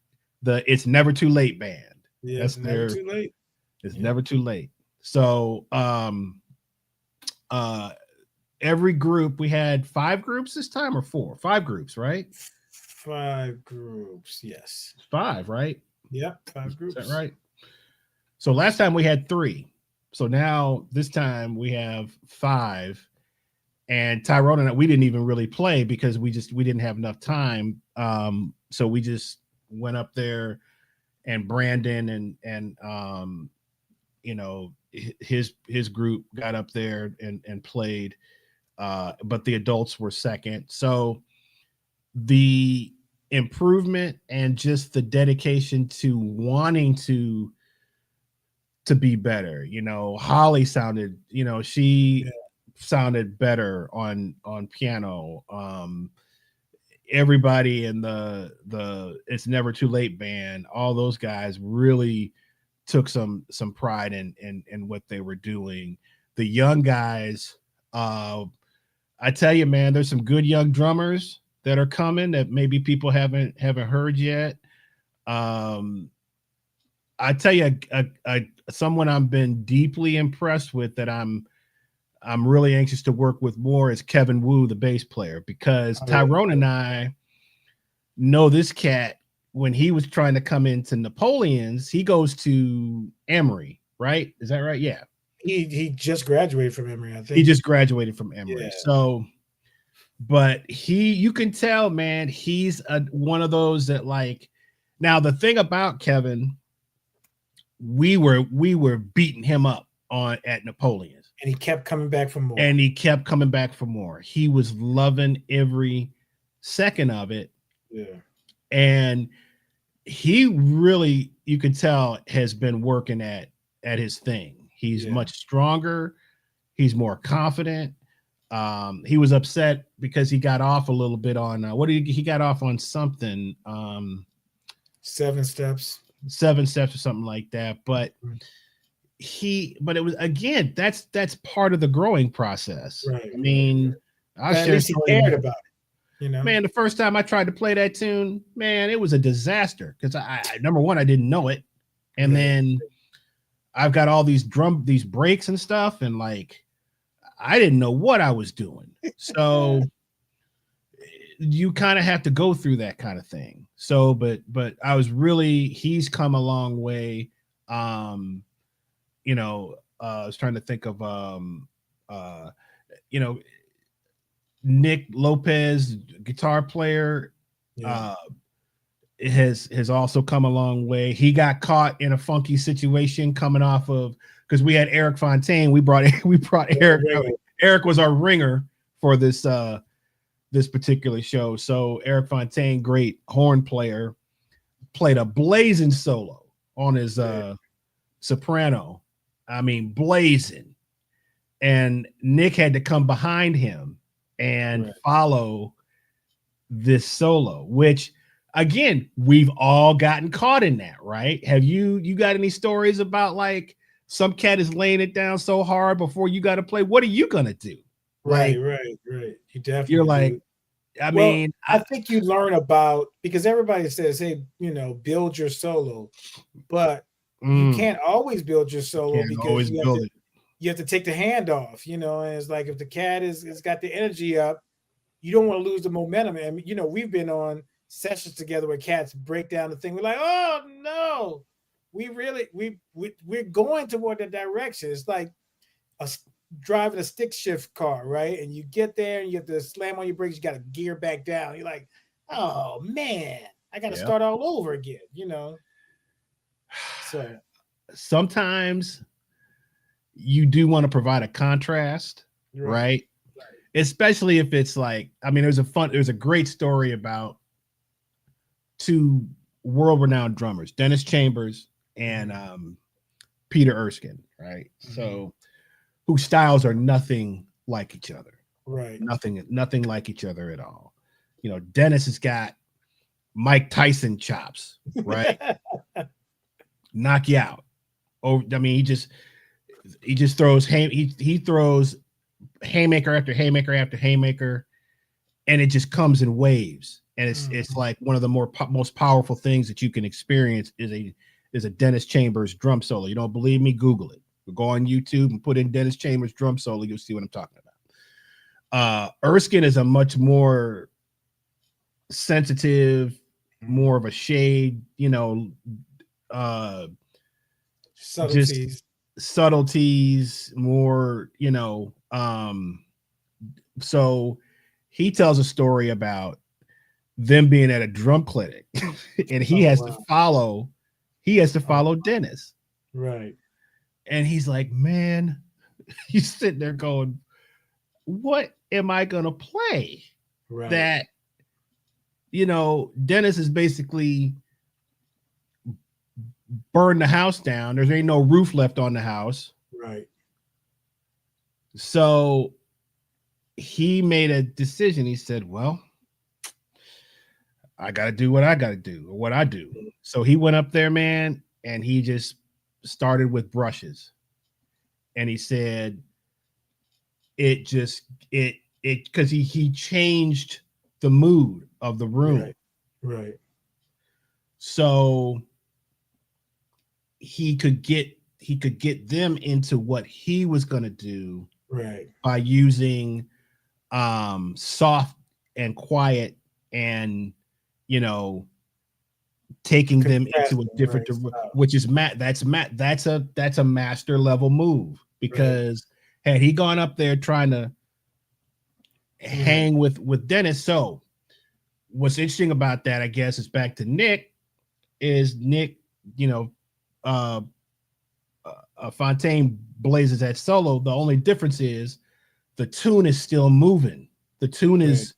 It's Never Too Late band. Yeah, it's never too late. It's never too late. So every group, we had 5 groups this time or 4? 5 groups, right? 5 groups, yes. 5, right? Yep, 5 groups. Is that right? So last time we had 3. So now this time we have 5. And Tyrone and I, we didn't even really play because we didn't have enough time. So we just went up there, and Brandon and his group got up there and played. But the adults were second. So the improvement and just the dedication to wanting to be better. Holly sounded, sounded better on piano. Everybody in the It's Never Too Late band, all those guys really took some pride in what they were doing. The young guys, I tell you, man, there's some good young drummers that are coming that maybe people haven't heard yet. I tell you, someone I've been deeply impressed with that I'm really anxious to work with more is Kevin Wu, the bass player, because Tyrone and I know this cat. When he was trying to come into Napoleon's, he goes to Emory, right? Is that right? Yeah. He just graduated from Emory, I think. He just graduated from Emory. Yeah. So, but you can tell, man, he's one of those that like. Now the thing about Kevin, we were beating him up at Napoleon's, and he kept coming back for more. He was loving every second of it. Yeah. And he really, you can tell, has been working at his thing. He's much stronger. He's more confident. He was upset because he got off a little bit on he got off on something. 7 steps or something like that. But it was, again, that's part of the growing process. Right. I mean, at least he cared about it. Man, the first time I tried to play that tune, man, it was a disaster because I number one, I didn't know it, and then I've got all these breaks and stuff, and like I didn't know what I was doing. So you kind of have to go through that kind of thing. So, but he's come a long way. I was trying to think of Nick Lopez, guitar player, has also come a long way. He got caught in a funky situation coming off of, because we had Eric Fontaine. We brought Eric. Eric was our ringer for this particular show. So Eric Fontaine, great horn player, played a blazing solo on his soprano. I mean, blazing. And Nick had to come behind him and follow this solo, which again, we've all gotten caught in that, right? Have you got any stories about like some cat is laying it down so hard before you got to play? What are you gonna do? Right, Like, right. You definitely you're like, do. I Well, mean, I think you learn about because everybody says, hey, build your solo, but you can't always build your solo can't because always build it. you have to take the hand off, and it's like if the cat is got the energy up, you don't want to lose the momentum. And we've been on sessions together where cats break down the thing. We're like, oh no, we're going toward that direction. It's like driving a stick shift car, right? And you get there and you have to slam on your brakes, you got to gear back down. You're like, oh man, I got to start all over again, So sometimes you do want to provide a contrast, right? Especially if it's like, I mean, there's a great story about two world-renowned drummers, Dennis Chambers and Peter Erskine, right? Mm-hmm. So whose styles are nothing like each other. Right. Nothing like each other at all. Dennis has got Mike Tyson chops, right? Knock you out. Oh, I mean, he just throws he throws haymaker after haymaker after haymaker, and it just comes in waves. And it's like one of the most powerful things that you can experience is a Dennis Chambers drum solo. You don't believe me? Google it. Go on YouTube and put in Dennis Chambers drum solo. You'll see what I'm talking about. Erskine is a much more sensitive, more of a shade, subtleties. Just subtleties, more, so he tells a story about them being at a drum clinic and he has to follow Dennis. Right. And he's like, man, he's sitting there going, what am I going to play? Right. That, Dennis is basically burned the house down. There ain't no roof left on the house. Right. So he made a decision. He said, well, I got to do what I got to do, or what I do. So he went up there, man, and he just started with brushes. And he said because he changed the mood of the room. Right. So he could get them into what he was going to do, right, by using soft and quiet and taking them into a different which is that's a master level move, because had he gone up there trying to hang with Dennis. So what's interesting about that, I guess, is back to Nick, Fontaine blazes that solo. The only difference is the tune is still moving. The tune is,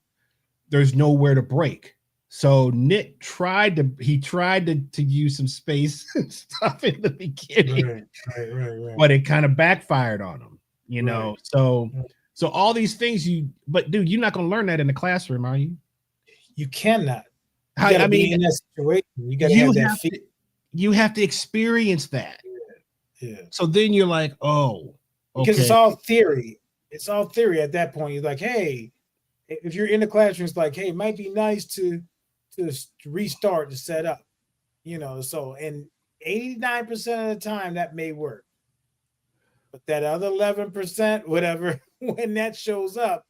there's nowhere to break. So Nick tried to use some space stuff in the beginning, right. But it kind of backfired on him, So all these things but dude, you're not going to learn that in the classroom, are you? You cannot. In that situation, you got to have that. You have to experience that. Yeah. So then you're like, oh, okay. Because it's all theory. It's all theory at that point. You're like, hey, if you're in the classroom, it's like, hey, it might be nice to restart the setup, so, and 89% of the time that may work. But that other 11%, whatever, when that shows up,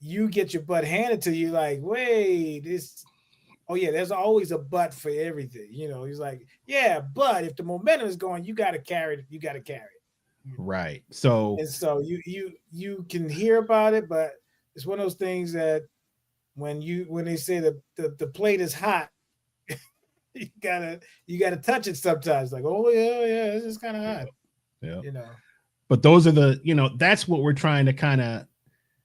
you get your butt handed to you like, wait, there's always a but for everything. He's like, yeah, but if the momentum is going, you got to carry it. Right. So you can hear about it, but it's one of those things that when they say the plate is hot, you gotta touch it sometimes. Like, oh yeah, this is kind of hot. Yeah. But those are that's what we're trying to kind of,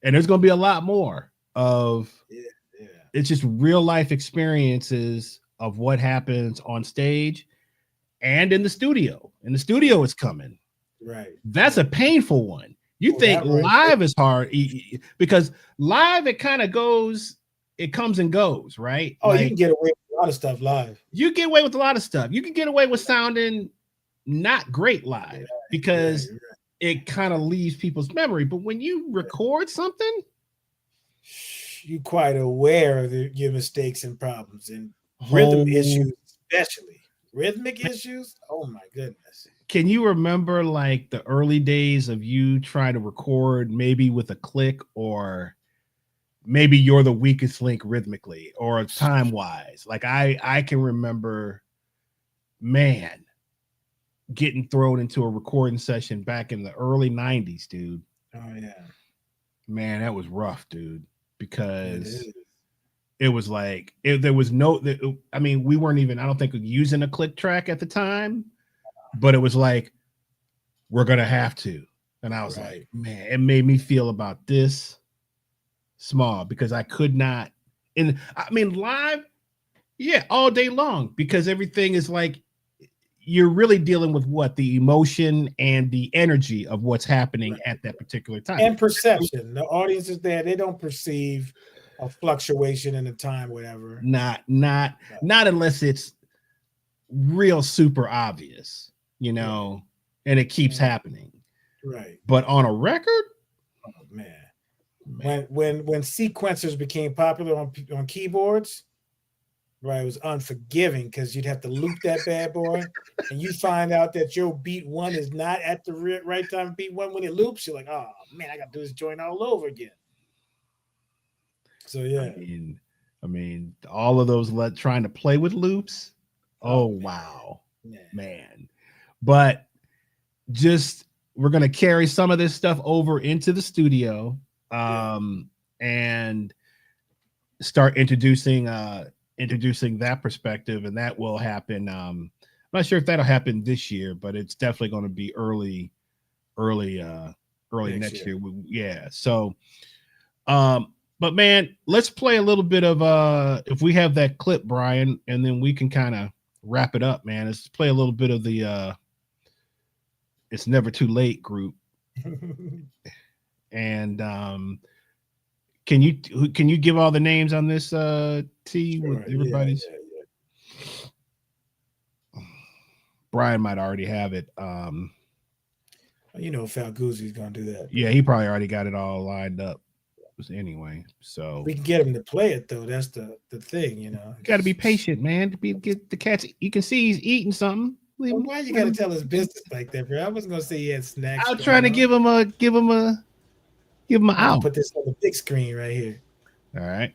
and there's going to be a lot more of. It's just real life experiences of what happens on stage and in the studio. In the studio, it's coming. Right. That's a painful one. You think live is hard because live, it kind of goes, it comes and goes, right? Oh, you Like can get away with a lot of stuff live. you get away with a lot of stuff. You can get away with sounding not great live because Right. it kind of leaves people's memory. But when you record something, You're quite aware of your mistakes and problems and rhythm issues, especially rhythmic issues. Oh my goodness. Can you remember like the early days of you trying to record maybe with a click, or maybe you're the weakest link rhythmically or time wise? Like I can remember, man, getting thrown into a recording session back in the early 90s, dude. Oh yeah. Man, that was rough, dude, It because is. it was like there was no, I mean, we weren't even, I don't think, using a click track at the time, but it was like, we're gonna have to. And I was Right. like, man, it made me feel about this small because I could not. And I mean, live, yeah, all day long, because everything is like, you're really dealing with what the emotion and the energy of what's happening Right. at that particular time. And perception. The audience is there. They don't perceive a fluctuation in the time, whatever. Not unless it's real super obvious, you know, and it keeps Yeah. happening. Right. But on a record, Oh, man. When sequencers became popular on keyboards, right, it was unforgiving because you'd have to loop that bad boy, and you find out that your beat one is not at the right time. Beat one when it loops, you're like, oh man, I got to do this joint all over again. So yeah, I mean, all of those trying to play with loops. Oh man. wow, Yeah. man! But just we're gonna carry some of this stuff over into the studio, and start introducing that perspective, and that will happen. I'm not sure if that'll happen this year, but it's definitely going to be early next year. Yeah. So, but man, let's play a little bit of if we have that clip, Brian, and then we can kind of wrap it up, man. Let's play a little bit of the It's Never Too Late group. And can you give all the names on this T with everybody's? Yeah. Brian might already have it. You know, Falguzzi's gonna do that. Yeah, he probably already got it all lined up anyway. So We can get him to play it though. That's the thing, you know. Got to be patient, man. Get the cats. You can see he's eating something. Well, why you gotta tell his business like that, bro? I wasn't gonna say he had snacks. I was trying to give him an out. Put this on the big screen right here. All right.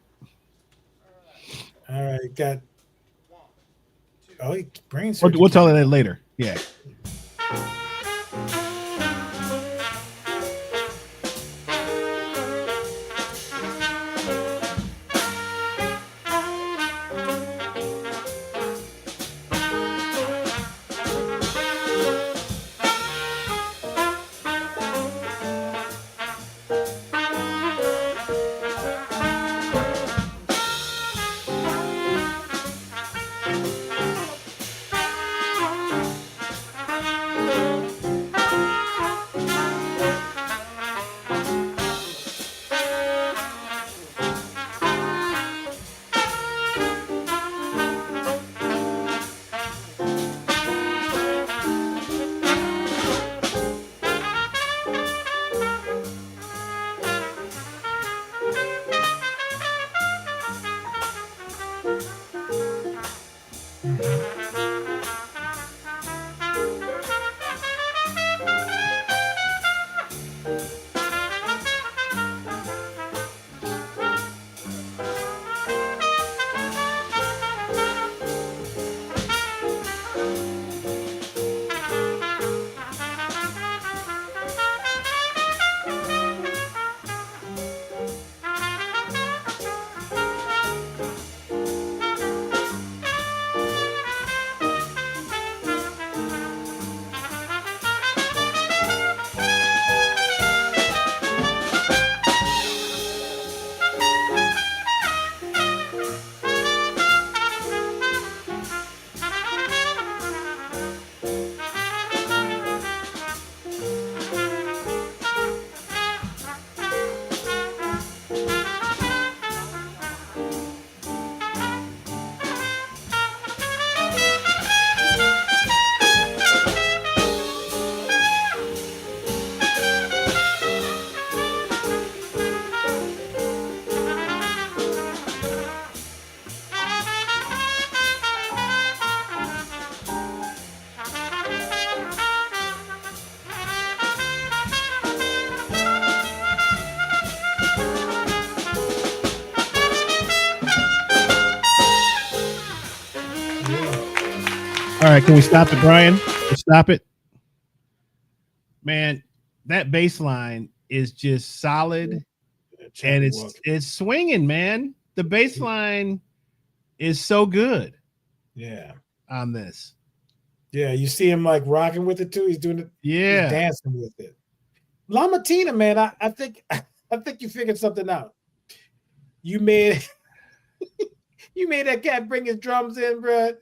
All right, got. Oh, he brain We'll surgery. tell that later. Yeah. All right, can we stop it, Brian? Let's stop it. Man, that bass line is just solid and it's swinging, man. The bass line is so good Yeah. on this. Yeah, you see him like rocking with it too. He's doing it. Yeah. He's dancing with it. LaMattina, man, I think you figured something out. You made that cat bring his drums in, bro.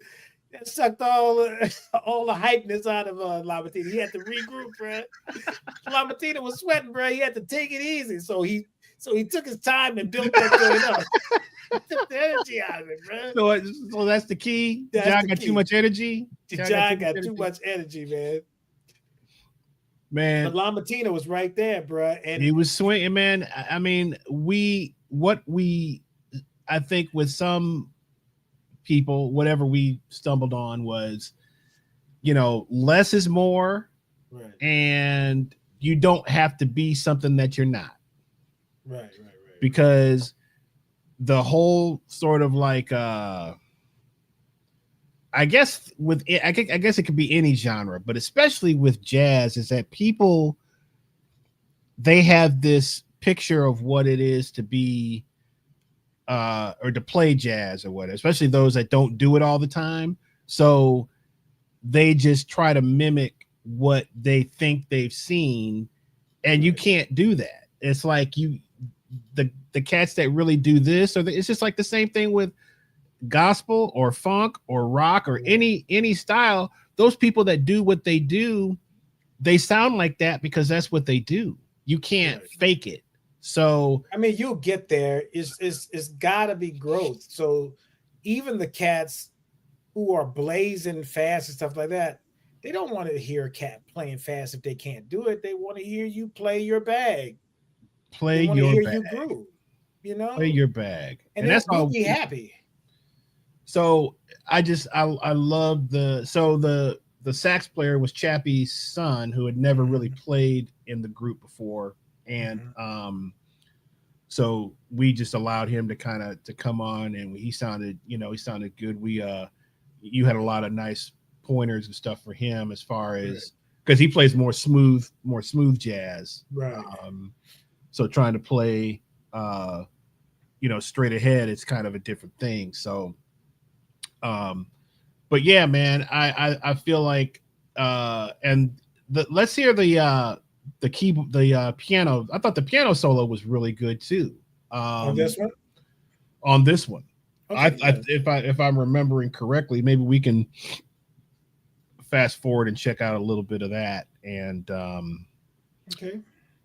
That sucked all the hypeness out of LaMattina. He had to regroup, bro. LaMattina was sweating, bro. He had to take it easy. So he took his time and built that joint up. Took the energy out of it, bro. So that's the key. That's John the got key. too much energy. John got too much energy, man. Man, But LaMattina was right there, bro. And he was swinging, man. I mean, I think with some people, whatever we stumbled on was, less is more, right, and you don't have to be something that you're not. Right. Because the whole sort of like, I guess it could be any genre, but especially with jazz, is that people, they have this picture of what it is to be or to play jazz or whatever, especially those that don't do it all the time. So they just try to mimic what they think they've seen, and you can't do that. It's like the cats that really do this, it's just like the same thing with gospel or funk or rock or any style. Those people that do what they do, they sound like that because that's what they do. You can't fake it. So I mean, you'll get there. It's gotta be growth. So even the cats who are blazing fast and stuff like that, they don't want to hear a cat playing fast if they can't do it. They want to hear you play your bag. Play they your hear bag. You groove. Play your bag, and that's all. Be happy. So I love the sax player was Chappie's son, who had never really played in the group before, and so we just allowed him to come on, and he sounded good. You had a lot of nice pointers and stuff for him as far as, because he plays more smooth jazz, right? So trying to play straight ahead, it's kind of a different thing. So but yeah, man, I feel like let's hear the piano. I thought the piano solo was really good too. On this one. Okay, if I'm remembering correctly, maybe we can fast forward and check out a little bit of that, and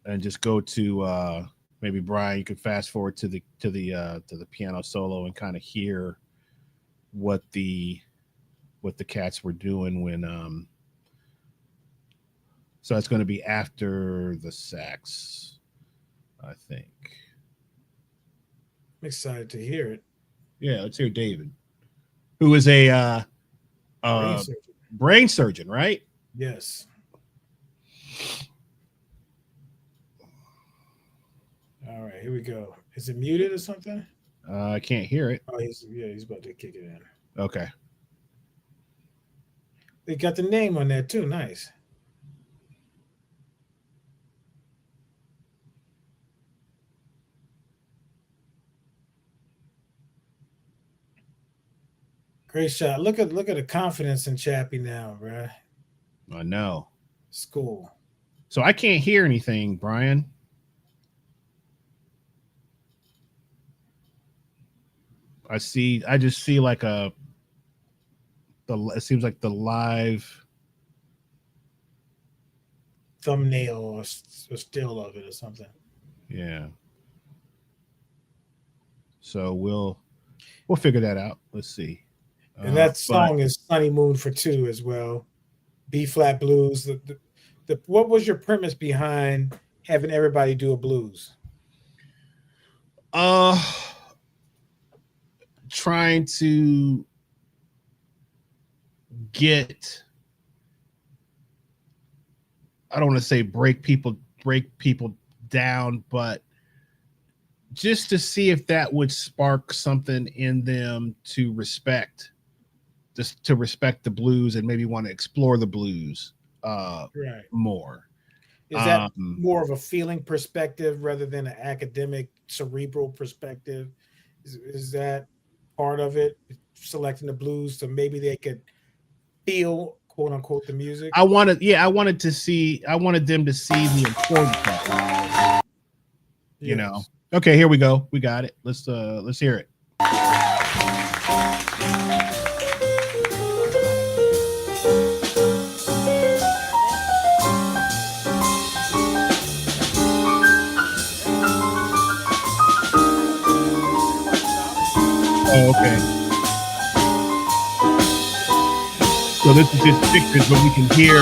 and just go to maybe Brian, you could fast forward to the piano solo and kind of hear what the cats were doing when so it's going to be after the sax, I think. I'm excited to hear it. Yeah, let's hear David, who is a brain surgeon, right? Yes. All right, here we go. Is it muted or something? I can't hear it. Oh, he's about to kick it in. Okay. They got the name on there too. Nice. Great shot. Look at the confidence in Chappie now, bro. I know. School. So I can't hear anything, Brian. I just see like it seems like the live thumbnail or still of it or something. Yeah. So we'll figure that out. Let's see. And that song is Sunny Moon for Two as well. B flat blues. What was your premise behind having everybody do a blues? Trying to get, I don't want to say break people down, but just to see if that would spark something in them to respect just to respect the blues and maybe want to explore the blues Right. more. Is that more of a feeling perspective rather than an academic cerebral perspective? Is that part of it? Selecting the blues so maybe they could feel quote unquote the music. I wanted them to see the importance of it, you know. Okay, here we go. We got it. Let's hear it. Oh, okay. So this is just pictures, but we can hear.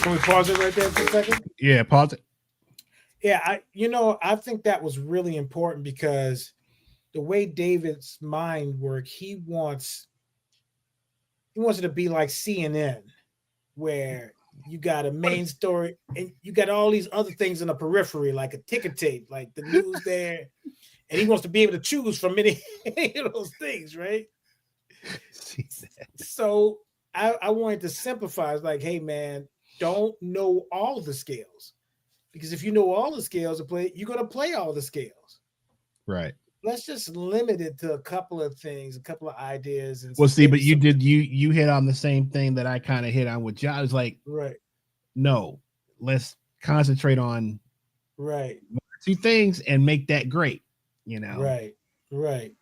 Can we pause it right there for a second? Yeah, pause it. Yeah, I think that was really important because the way David's mind works, he wants it to be like CNN, where you got a main story and you got all these other things in the periphery, like a ticker tape, like the news there, and he wants to be able to choose from any of those things, right? So I wanted to simplify. It's like, hey man, don't know all the scales, because if you know all the scales to play, you're gonna play all the scales. Right. Let's just limit it to a couple of things, a couple of ideas. And well, see, but you hit on the same thing that I kind of hit on with John. I was like, right. No, let's concentrate on right 2 things and make that great, you know. Right.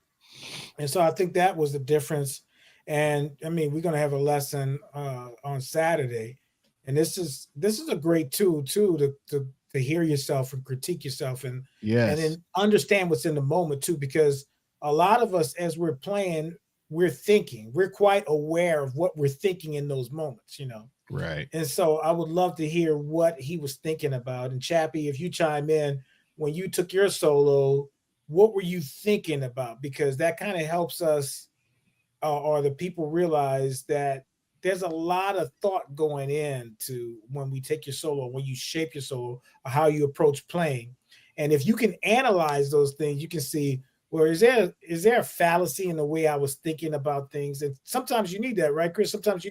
And so I think that was the difference. And I mean, we're gonna have a lesson on Saturday, and this is a great tool too to hear yourself and critique yourself and then understand what's in the moment too, because a lot of us, as we're playing, we're quite aware of what we're thinking in those moments, you know. Right. And so I would love to hear what he was thinking about. And Chappie, if you chime in, when you took your solo, what were you thinking about? Because that kind of helps us or the people realize that there's a lot of thought going into when we take your solo, when you shape your solo, or how you approach playing. And if you can analyze those things, you can see, well, is there a fallacy in the way I was thinking about things? And sometimes you need that, right, Chris? Sometimes you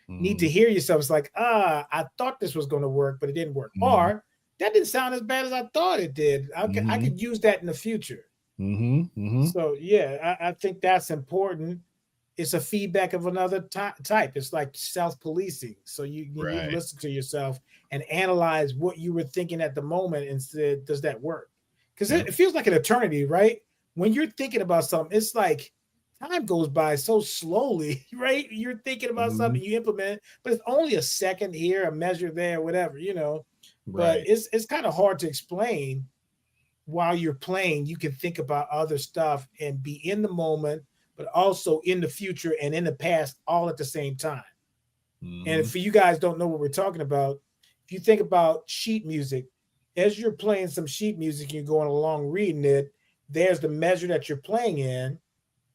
need to hear yourself. It's like, I thought this was going to work, but it didn't work. Or that didn't sound as bad as I thought it did. I could use that in the future. So yeah, I think that's important. It's a feedback of another type. It's like self-policing. So you need to listen to yourself and analyze what you were thinking at the moment and say, does that work? Because it feels like an eternity, right? When you're thinking about something, it's like time goes by so slowly, right? You're thinking about something, you implement it, but it's only a second here, a measure there, whatever, you know. But it's kind of hard to explain. While you're playing, you can think about other stuff and be in the moment, but also in the future and in the past all at the same time. And if you guys don't know what we're talking about, if you think about sheet music, as you're playing some sheet music, you're going along reading it, there's the measure that you're playing in.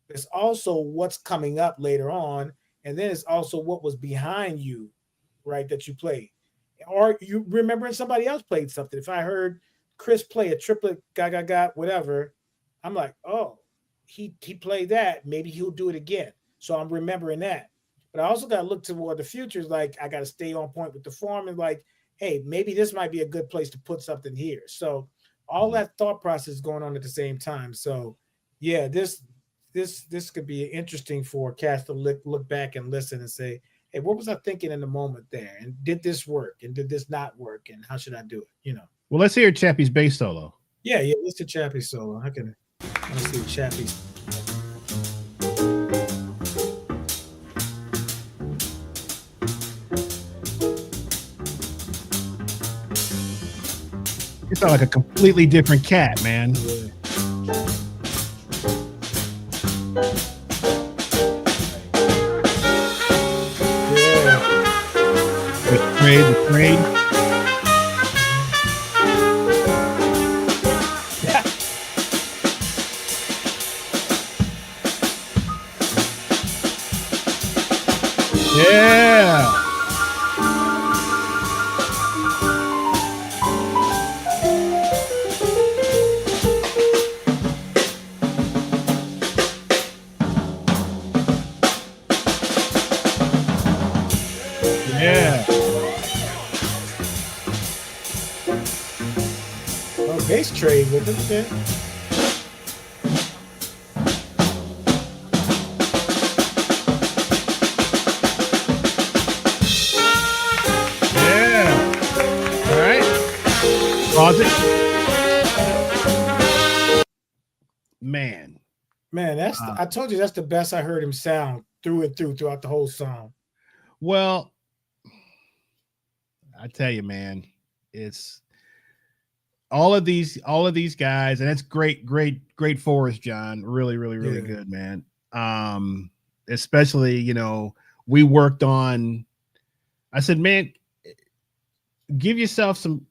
There's also what's coming up later on. And then it's also what was behind you, right, that you played. Or you remembering somebody else played something. If I heard Chris play a triplet, ga, whatever, I'm like, oh, he played that. Maybe he'll do it again. So I'm remembering that. But I also got to look toward the future. Like, I got to stay on point with the form and like, hey, maybe this might be a good place to put something here. So all that thought process is going on at the same time. So yeah, this could be interesting for Cass to look back and listen and say, hey, what was I thinking in the moment there? And did this work? And did this not work? And how should I do it? You know? Well, let's hear Chappie's bass solo. Yeah, yeah. Let's do Chappie solo. I want to see Chappie. You sound like a completely different cat, man. Yeah. The trade. Yeah. Yeah. Oh, bass trade with it. Yeah. Yeah. All right. Pause it. Man. Man, I told you that's the best I heard him sound through and throughout the whole song. Well, I tell you, man, it's all of these guys, and it's great Forrest, John. Really Yeah. good, man. Especially, we worked on, I said, man, give yourself some,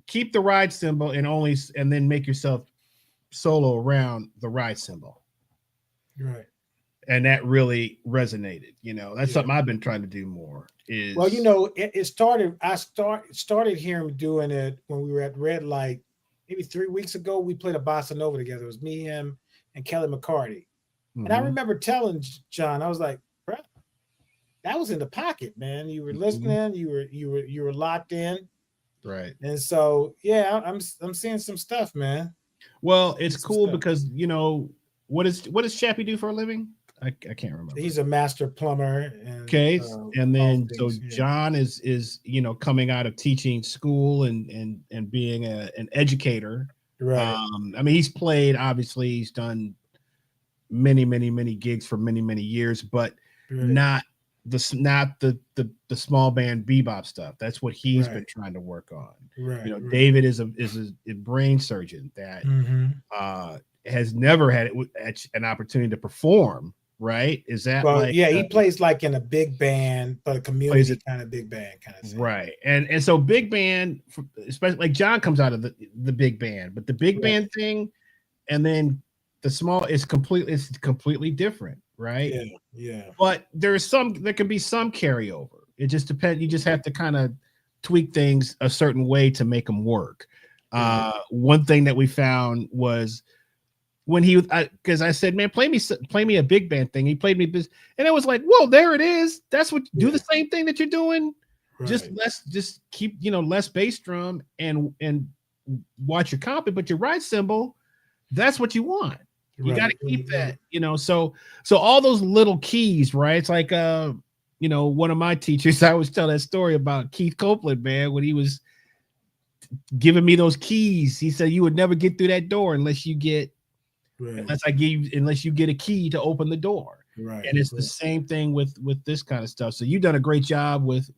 keep the ride cymbal and then make yourself solo around the ride cymbal. Right. And that really resonated. That's something I've been trying to do more. Well, it started. I started hearing him doing it when we were at Red Light, maybe 3 weeks ago. We played a bossa nova together. It was me, him, and Kelly McCarty. Mm-hmm. And I remember telling John, I was like, "Bro, that was in the pocket, man. You were listening. Mm-hmm. You were locked in, right?" And so, yeah, I'm seeing some stuff, man. Well, it's cool because what does Chappie do for a living? I can't remember. He's a master plumber. And then John is coming out of teaching school and being an educator. Right. I mean, he's played, obviously, he's done many gigs for many years, but not the small band bebop stuff. That's what he's been trying to work on. Right. David is a brain surgeon that has never had an opportunity to perform. Right? Is that he plays like in a big band, but a community kind of big band kind of thing. Right. And so big band, especially like John comes out of the big band, but the big band thing and then the small is completely different, right? Yeah. But there can be some carryover. It just depends. You just have to kind of tweak things a certain way to make them work. One thing that we found was when because I said, man, play me a big band thing. He played me this, and it was like, whoa, there it is. That's what do the same thing that you're doing. Right. Just keep less bass drum and watch your copy, but your ride cymbal, that's what you want. You got to keep that, So all those little keys, right? It's like one of my teachers, I always tell that story about Keith Copeland, man, when he was giving me those keys. He said you would never get through that door unless you get unless you get a key to open the door. Right. And it's the same thing with this kind of stuff. So you've done a great job with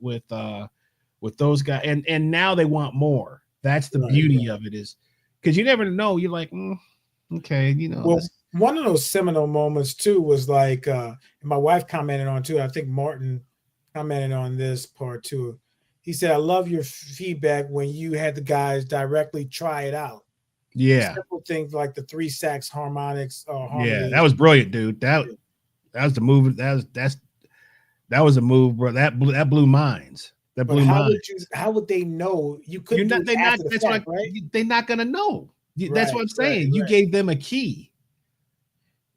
those guys, and now they want more. That's the beauty of it, is because you never know. You're like, okay, Well, one of those seminal moments too was like, my wife commented on too. I think Martin commented on this part too. He said, "I love your feedback when you had the guys directly try it out." Yeah, simple things like the 3 sax harmonics. Yeah, that was brilliant, dude. That was the move. That was a move, bro. That blew minds. That blew minds. How would they know? You couldn't. They're not gonna know. That's what I'm saying. You gave them a key.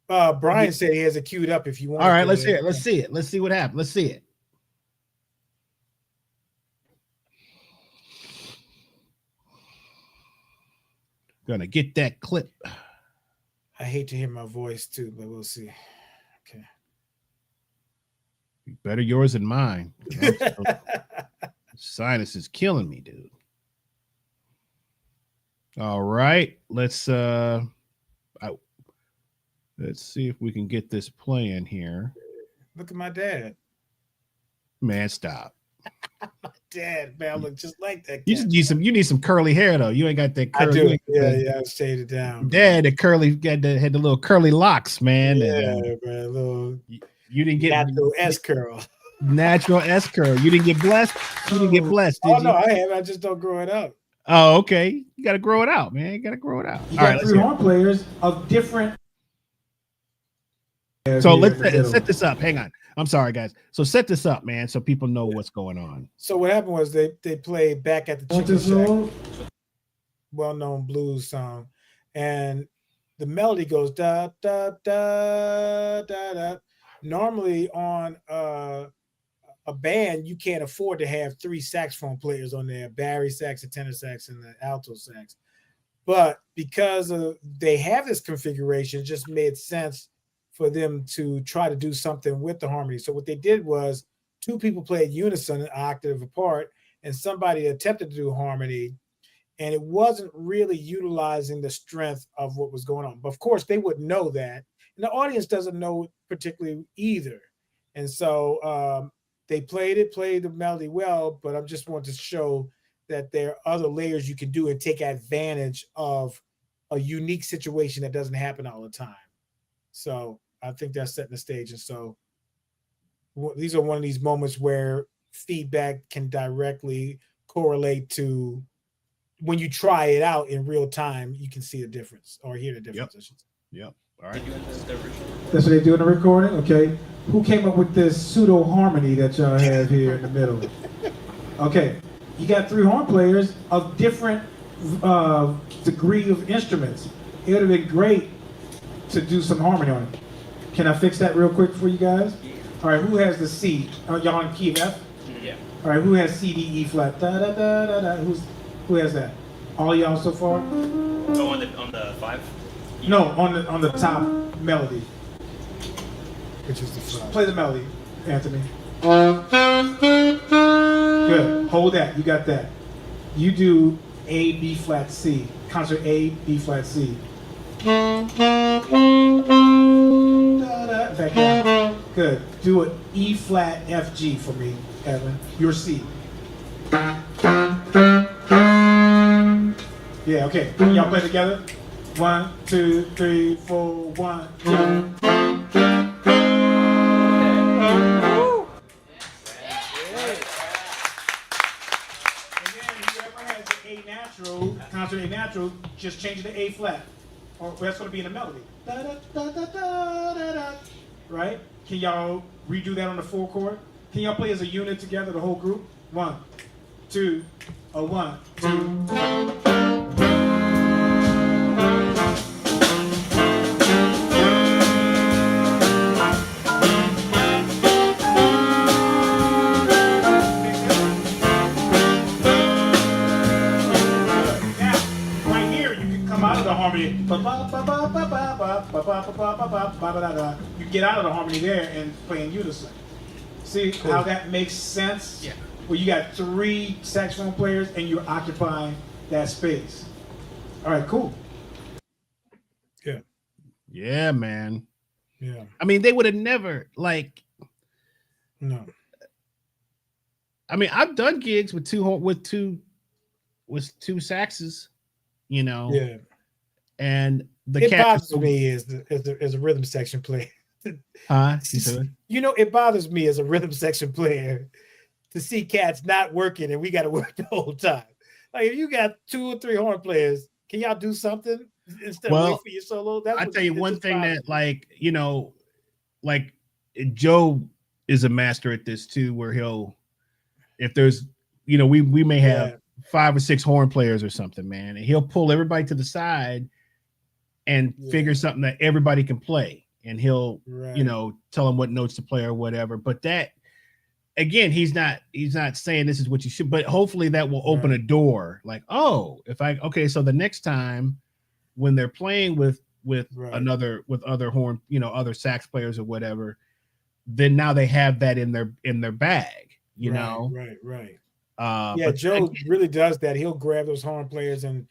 Brian said he has it queued up. If you want. All right, let's hear it. Let's see it. Let's see what happened. Let's see it. Gonna get that clip. I hate to hear my voice too, but we'll see. Okay. Better yours than mine. Sinus is killing me, dude. All right, let's see if we can get this playing here. Look at my dad. Man, stop. Dad, man, I look just like that. You cat. just need some curly hair though. You ain't got that I curly. do. Yeah, I shaved it down. Dad, the curly had the little curly locks, man. Yeah, and, man, little you didn't get natural S curl. natural S curl. You didn't get blessed. You didn't get blessed, did Oh you? no, I have. I just don't grow it up. Oh, okay. You got to grow it out, man. You got to grow it out. You All got right, let's three hear horn players of different. it. So let's set this up. Hang on. I'm sorry, guys. So set this up, man, so people know what's going on. So what happened was they played Back at the Chicken Shack, well-known blues song, and the melody goes da da da da da. Normally on a band, you can't afford to have three saxophone players on there: bari sax, a tenor sax, and the alto sax. But because they have this configuration, it just made sense for them to try to do something with the harmony. So what they did was two people played unison, an octave apart, and somebody attempted to do harmony, and it wasn't really utilizing the strength of what was going on. But of course, they wouldn't know that, and the audience doesn't know particularly either. And so they played the melody well, but I just want to show that there are other layers you can do and take advantage of a unique situation that doesn't happen all the time. So I think that's setting the stage. And so these are one of these moments where feedback can directly correlate to when you try it out in real time, you can see the difference or hear the difference. Yep. All right. That's what they do in the recording. Okay. Who came up with this pseudo harmony that y'all have here in the middle? Okay. You got three horn players of different degree of instruments. It would have been great to do some harmony on it. Can I fix that real quick for you guys? All right, who has the C? Y'all on key of F? Yeah. All right, who has C, D, E flat? Da, da, da, da, da. Who has that? All y'all so far? Oh, on the 5? No, on the top melody. Which is the front. Play the melody, Anthony. Good. Hold that. You got that. You do A, B flat, C. Concert A, B flat, C. Back down. Good. Do it E flat, F, G for me, Evan. Your C. Yeah, okay. Y'all play together? 1, 2, 3, 4, 1, 2. Concert A natural, just change it to A flat. Or that's going to be in the melody. Da, da, da, da, da, da, da. Right? Can y'all redo that on the 4 chord? Can y'all play as a unit together, the whole group? 1, 2, 1, 2. Harmony. You get out of the harmony there and play in unison. See how that makes sense? Yeah. Where you got 3 saxophone players and you're occupying that space. All right, cool. Yeah. Yeah, man. Yeah. I mean, they would have never No. I mean, I've done gigs with two saxes, you know. Yeah. And it bothers me as a rhythm section player. Huh? You know, it bothers me as a rhythm section player to see cats not working and we got to work the whole time. Like, if you got 2 or 3 horn players, can y'all do something instead of wait for your solo? I tell you one thing that, like, you know, like Joe is a master at this too, where if there's, you know, we may have 5 or 6 horn players or something, man, and he'll pull everybody to the side and figure something that everybody can play, and he'll you know, tell them what notes to play or whatever. But that, again, he's not saying this is what you should, but hopefully that will open a door, like, oh, so the next time when they're playing with other horn, you know, other sax players or whatever, then now they have that in their bag, you know. Right. But Joe really does that. He'll grab those horn players and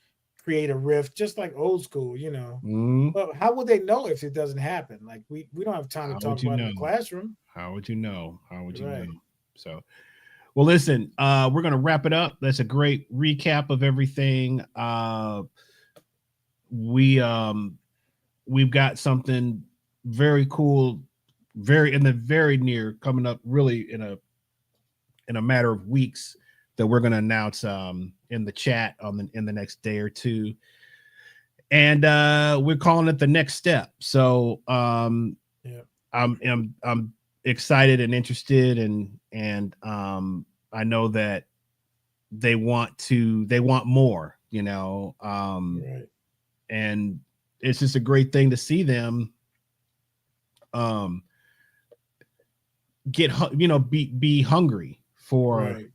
create a rift, just like old school, you know. Mhm. But how would they know if it doesn't happen? Like we don't have time How to talk would you about it in know? the classroom. How would you know? How would you Right. know? So, well, listen, we're gonna wrap it up. That's a great recap of everything. We've got something very cool, very in the very near coming up, really in a matter of weeks that we're gonna announce in the chat in the next day or two. And we're calling it the next step. So Yeah. I'm excited and interested, and I know that they want more, you know, Right. and it's just a great thing to see them be hungry for, Right.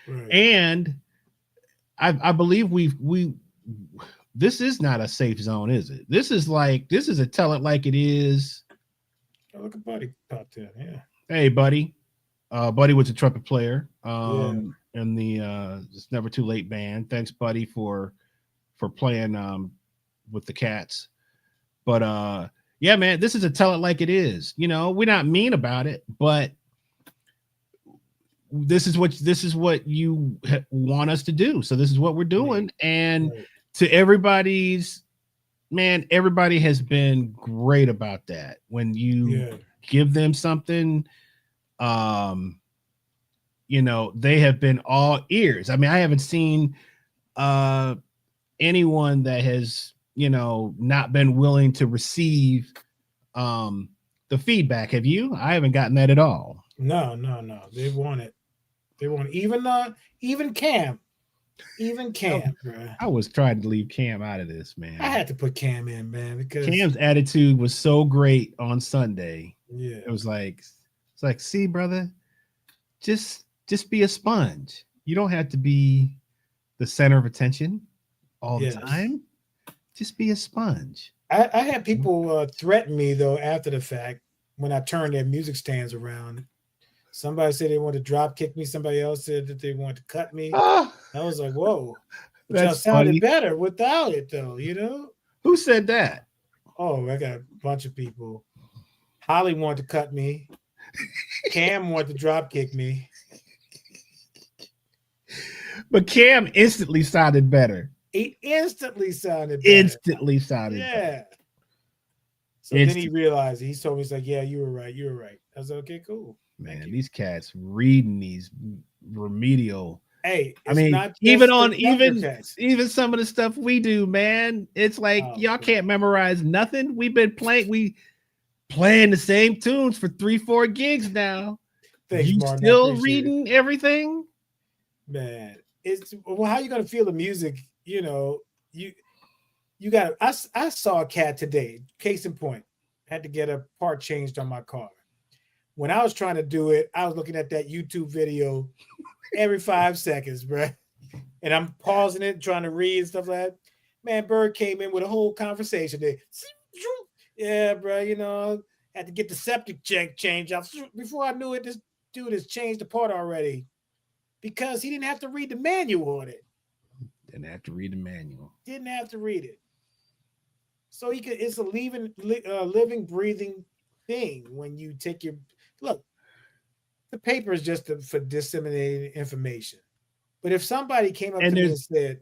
Right. and I believe we this is not a safe zone, is it? This is a tell it like it is. Oh, look at Buddy popped in. Yeah. Hey, Buddy. Buddy was a trumpet player Yeah. in the It's Never Too Late band. Thanks, Buddy, for playing with the Cats. But yeah, man, this is a tell it like it is. You know, we're not mean about it, but this is what you want us to do. So this is what we're doing. And Right. to everybody has been great about that. When you Yeah. give them something, you know, they have been all ears. I mean, I haven't seen anyone that has, you know, not been willing to receive the feedback. Have you? I haven't gotten that at all. No. They want it. They want even Cam. Even Cam, bro. I was trying to leave Cam out of this, man. I had to put Cam in, man, because Cam's attitude was so great on Sunday. yeah. It was like, see, brother, just be a sponge. You don't have to be the center of attention all Yes. the time. Just be a sponge. I had people threaten me though after the fact when I turned their music stands around. Somebody said they wanted to drop kick me. Somebody else said that they wanted to cut me. I was like, whoa. But y'all That's sounded funny. better without it though, you know? Who said that? Oh, I got a bunch of people. Holly wanted to cut me. Cam wanted to drop kick me. But Cam instantly sounded better. He instantly sounded better. Instantly sounded better. Yeah. So then he realized, he told me, he's like, yeah, you were right. I was like, okay, cool. Man, these cats reading these remedial. Hey, I mean, not even just on the younger cats. even some of the stuff we do, man, it's like y'all can't memorize nothing. We've been playing the same tunes for 3-4 gigs now. Thanks, You Martin, I still appreciate reading everything? Man, it's well, how you gonna feel the music? You know, you got. I saw a cat today. Case in point, had to get a part changed on my car. When I was trying to do it, I was looking at that YouTube video every 5 seconds, bro. And I'm pausing it, trying to read and stuff like that. Man, Bird came in with a whole conversation there. Yeah, bro, you know, had to get the septic check changed out. Before I knew it, this dude has changed the part already because he didn't have to read the manual on it. Didn't have to read the manual. Didn't have to read it. So he could. It's a living, breathing thing when you take your look. The paper is just for disseminating information. But if somebody came up to me and said,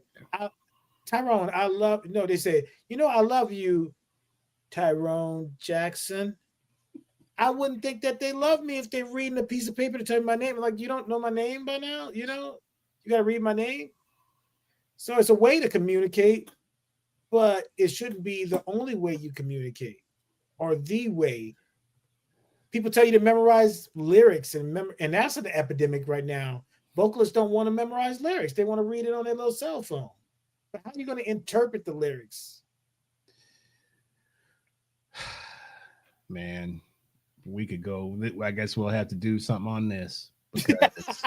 Tyrone, I love, no, they say, you know, I love you, Tyrone Jackson. I wouldn't think that they love me if they're reading a piece of paper to tell me my name. Like, you don't know my name by now? You know, you got to read my name. So it's a way to communicate, but it shouldn't be the only way you communicate or the way. People tell you to memorize lyrics and that's an epidemic right now. Vocalists don't want to memorize lyrics. They want to read it on their little cell phone. But how are you going to interpret the lyrics? Man, we could go. I guess we'll have to do something on this. Because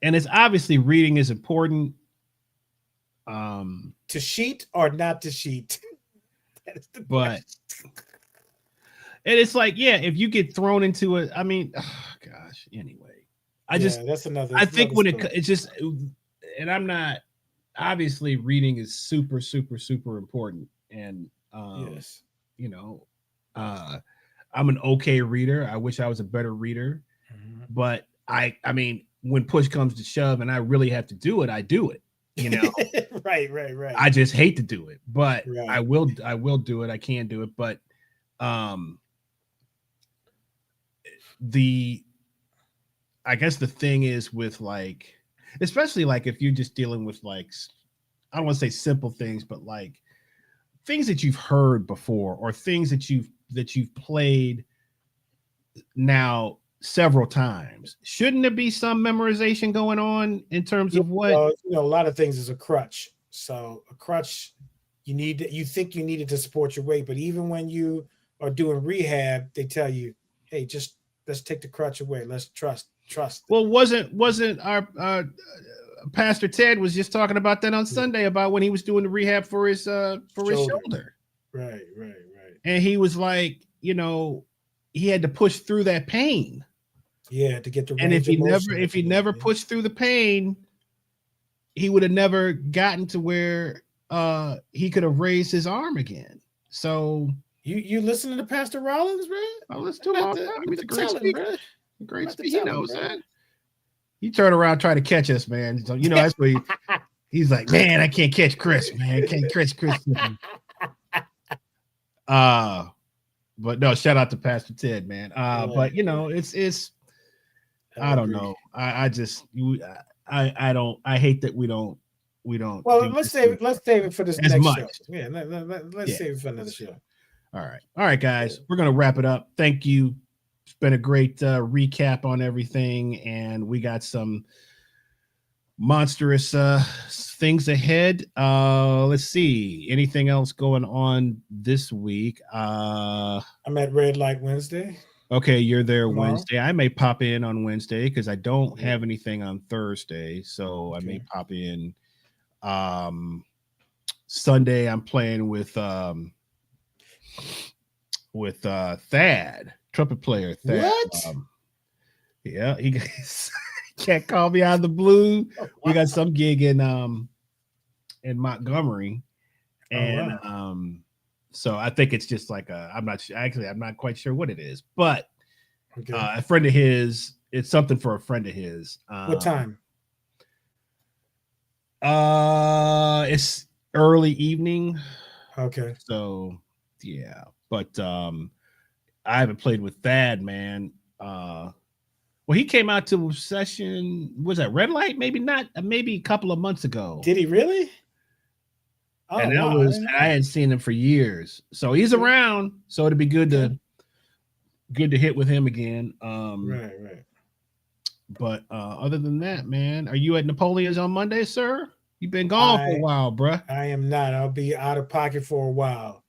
and it's obviously reading is important. To sheet or not to sheet? That is the but and it's like, yeah, if you get thrown into it, I mean, oh gosh. Anyway, that's another. I think when story. it's just, and I'm not obviously reading is super, super, super important. And Yes. you know, I'm an okay reader. I wish I was a better reader, Mhm. but I mean, when push comes to shove and I really have to do it, I do it. You know, Right. I just hate to do it, but Right. I will do it. I can do it, but um the I guess the thing is with like, especially like if you're just dealing with like, I don't want to say simple things, but like things that you've heard before or things that you've played now several times. Shouldn't there be some memorization going on in terms Yeah, of what? well, a lot of things is a crutch. So a crutch, you think you need it to support your weight, but even when you are doing rehab, they tell you, hey, just let's take the crutch away. Let's trust. Well, wasn't our Pastor Ted was just talking about that on Sunday about when he was doing the rehab for his shoulder. Right. And he was like, he had to push through that pain. Yeah, to get the And range of motion. if he never pushed through the pain, he would have never gotten to where he could have raised his arm again. So you listening to Pastor Rollins, bro? I listen to him all the time. He's a great speaker. bro. Great About to speaker. He tell him, knows bro. that. He turned around trying to catch us, man. So that's what he's like, man, I can't catch Chris, man. I can't catch Chris. But no, shout out to Pastor Ted, man. But it's I don't know. I hate that we don't. Well, let's save it for this as next much. show. Yeah, let's save it for another show. All right, guys. We're gonna wrap it up. Thank you. It's been a great recap on everything, and we got some monstrous things ahead. Let's see. Anything else going on this week? I'm at Red Light Wednesday. Okay, you're there Tomorrow? Wednesday. I may pop in on Wednesday because I don't have anything on Thursday, so I may pop in. Sunday I'm playing with Thad, trumpet player Thad. What? Yeah, he can't call me out of the blue. We got some gig in Montgomery, and so I think it's just like I'm not quite sure what it is, but a friend of his. It's something for a friend of his. What time? It's early evening. Okay. So yeah, but I haven't played with Thad, man. Well, he came out to a session. Was that Red Light? Maybe not. Maybe a couple of months ago. Did he really? Oh, and that was I hadn't seen him for years. So he's around. So it'd be good to hit with him again. Right. But other than that, man, are you at Napoleon's on Monday, sir? You've been gone for a while, bruh. I am not. I'll be out of pocket for a while.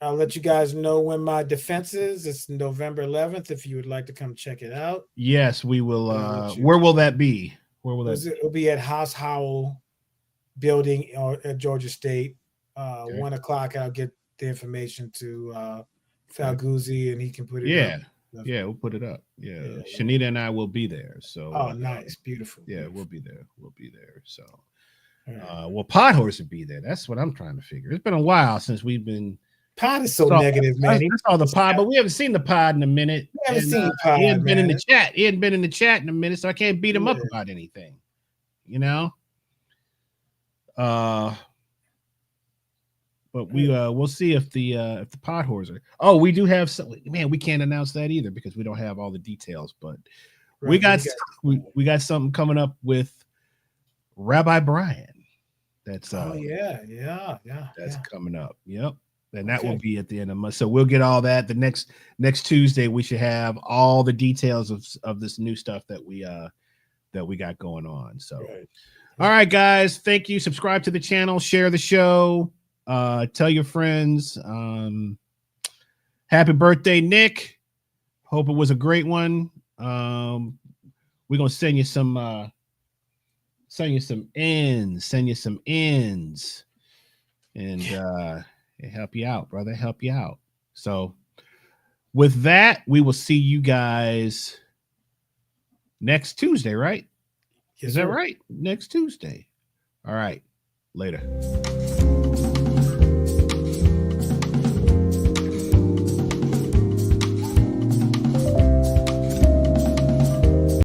I'll let you guys know when my defense is. It's November 11th. If you would like to come check it out. Yes, we will. Where will that be? Where will that be? It'll be at Haas Howell building at Georgia State. 1 o'clock. I'll get the information to Falguzzi and he can put it up. Yeah, we'll put it up. Yeah. Shanita and I will be there. So nice, beautiful. Yeah, we'll be there. So well, Pod Horse will be there. That's what I'm trying to figure. It's been a while since we've been. Pod is so negative, man. I saw the Pod, but we haven't seen the Pod in a minute. We haven't seen Pod. He hadn't been in the chat. He hadn't been in the chat in a minute, so I can't beat him up about anything. But we'll see if the Pod Horse are. Oh, we do have some. Man, we can't announce that either because we don't have all the details. But we got something coming up with Rabbi Brian. That's That's coming up. Yep. And that will be at the end of the month. So we'll get all that. The next Tuesday, we should have all the details of this new stuff that we got going on. So all right, guys. Thank you. Subscribe to the channel, share the show, tell your friends. Happy birthday, Nick. Hope it was a great one. We're gonna send you some ends and help you out, brother. Help you out. So with that, we will see you guys next Tuesday, right? Yes, Is that sir. right? Next Tuesday. All right. Later.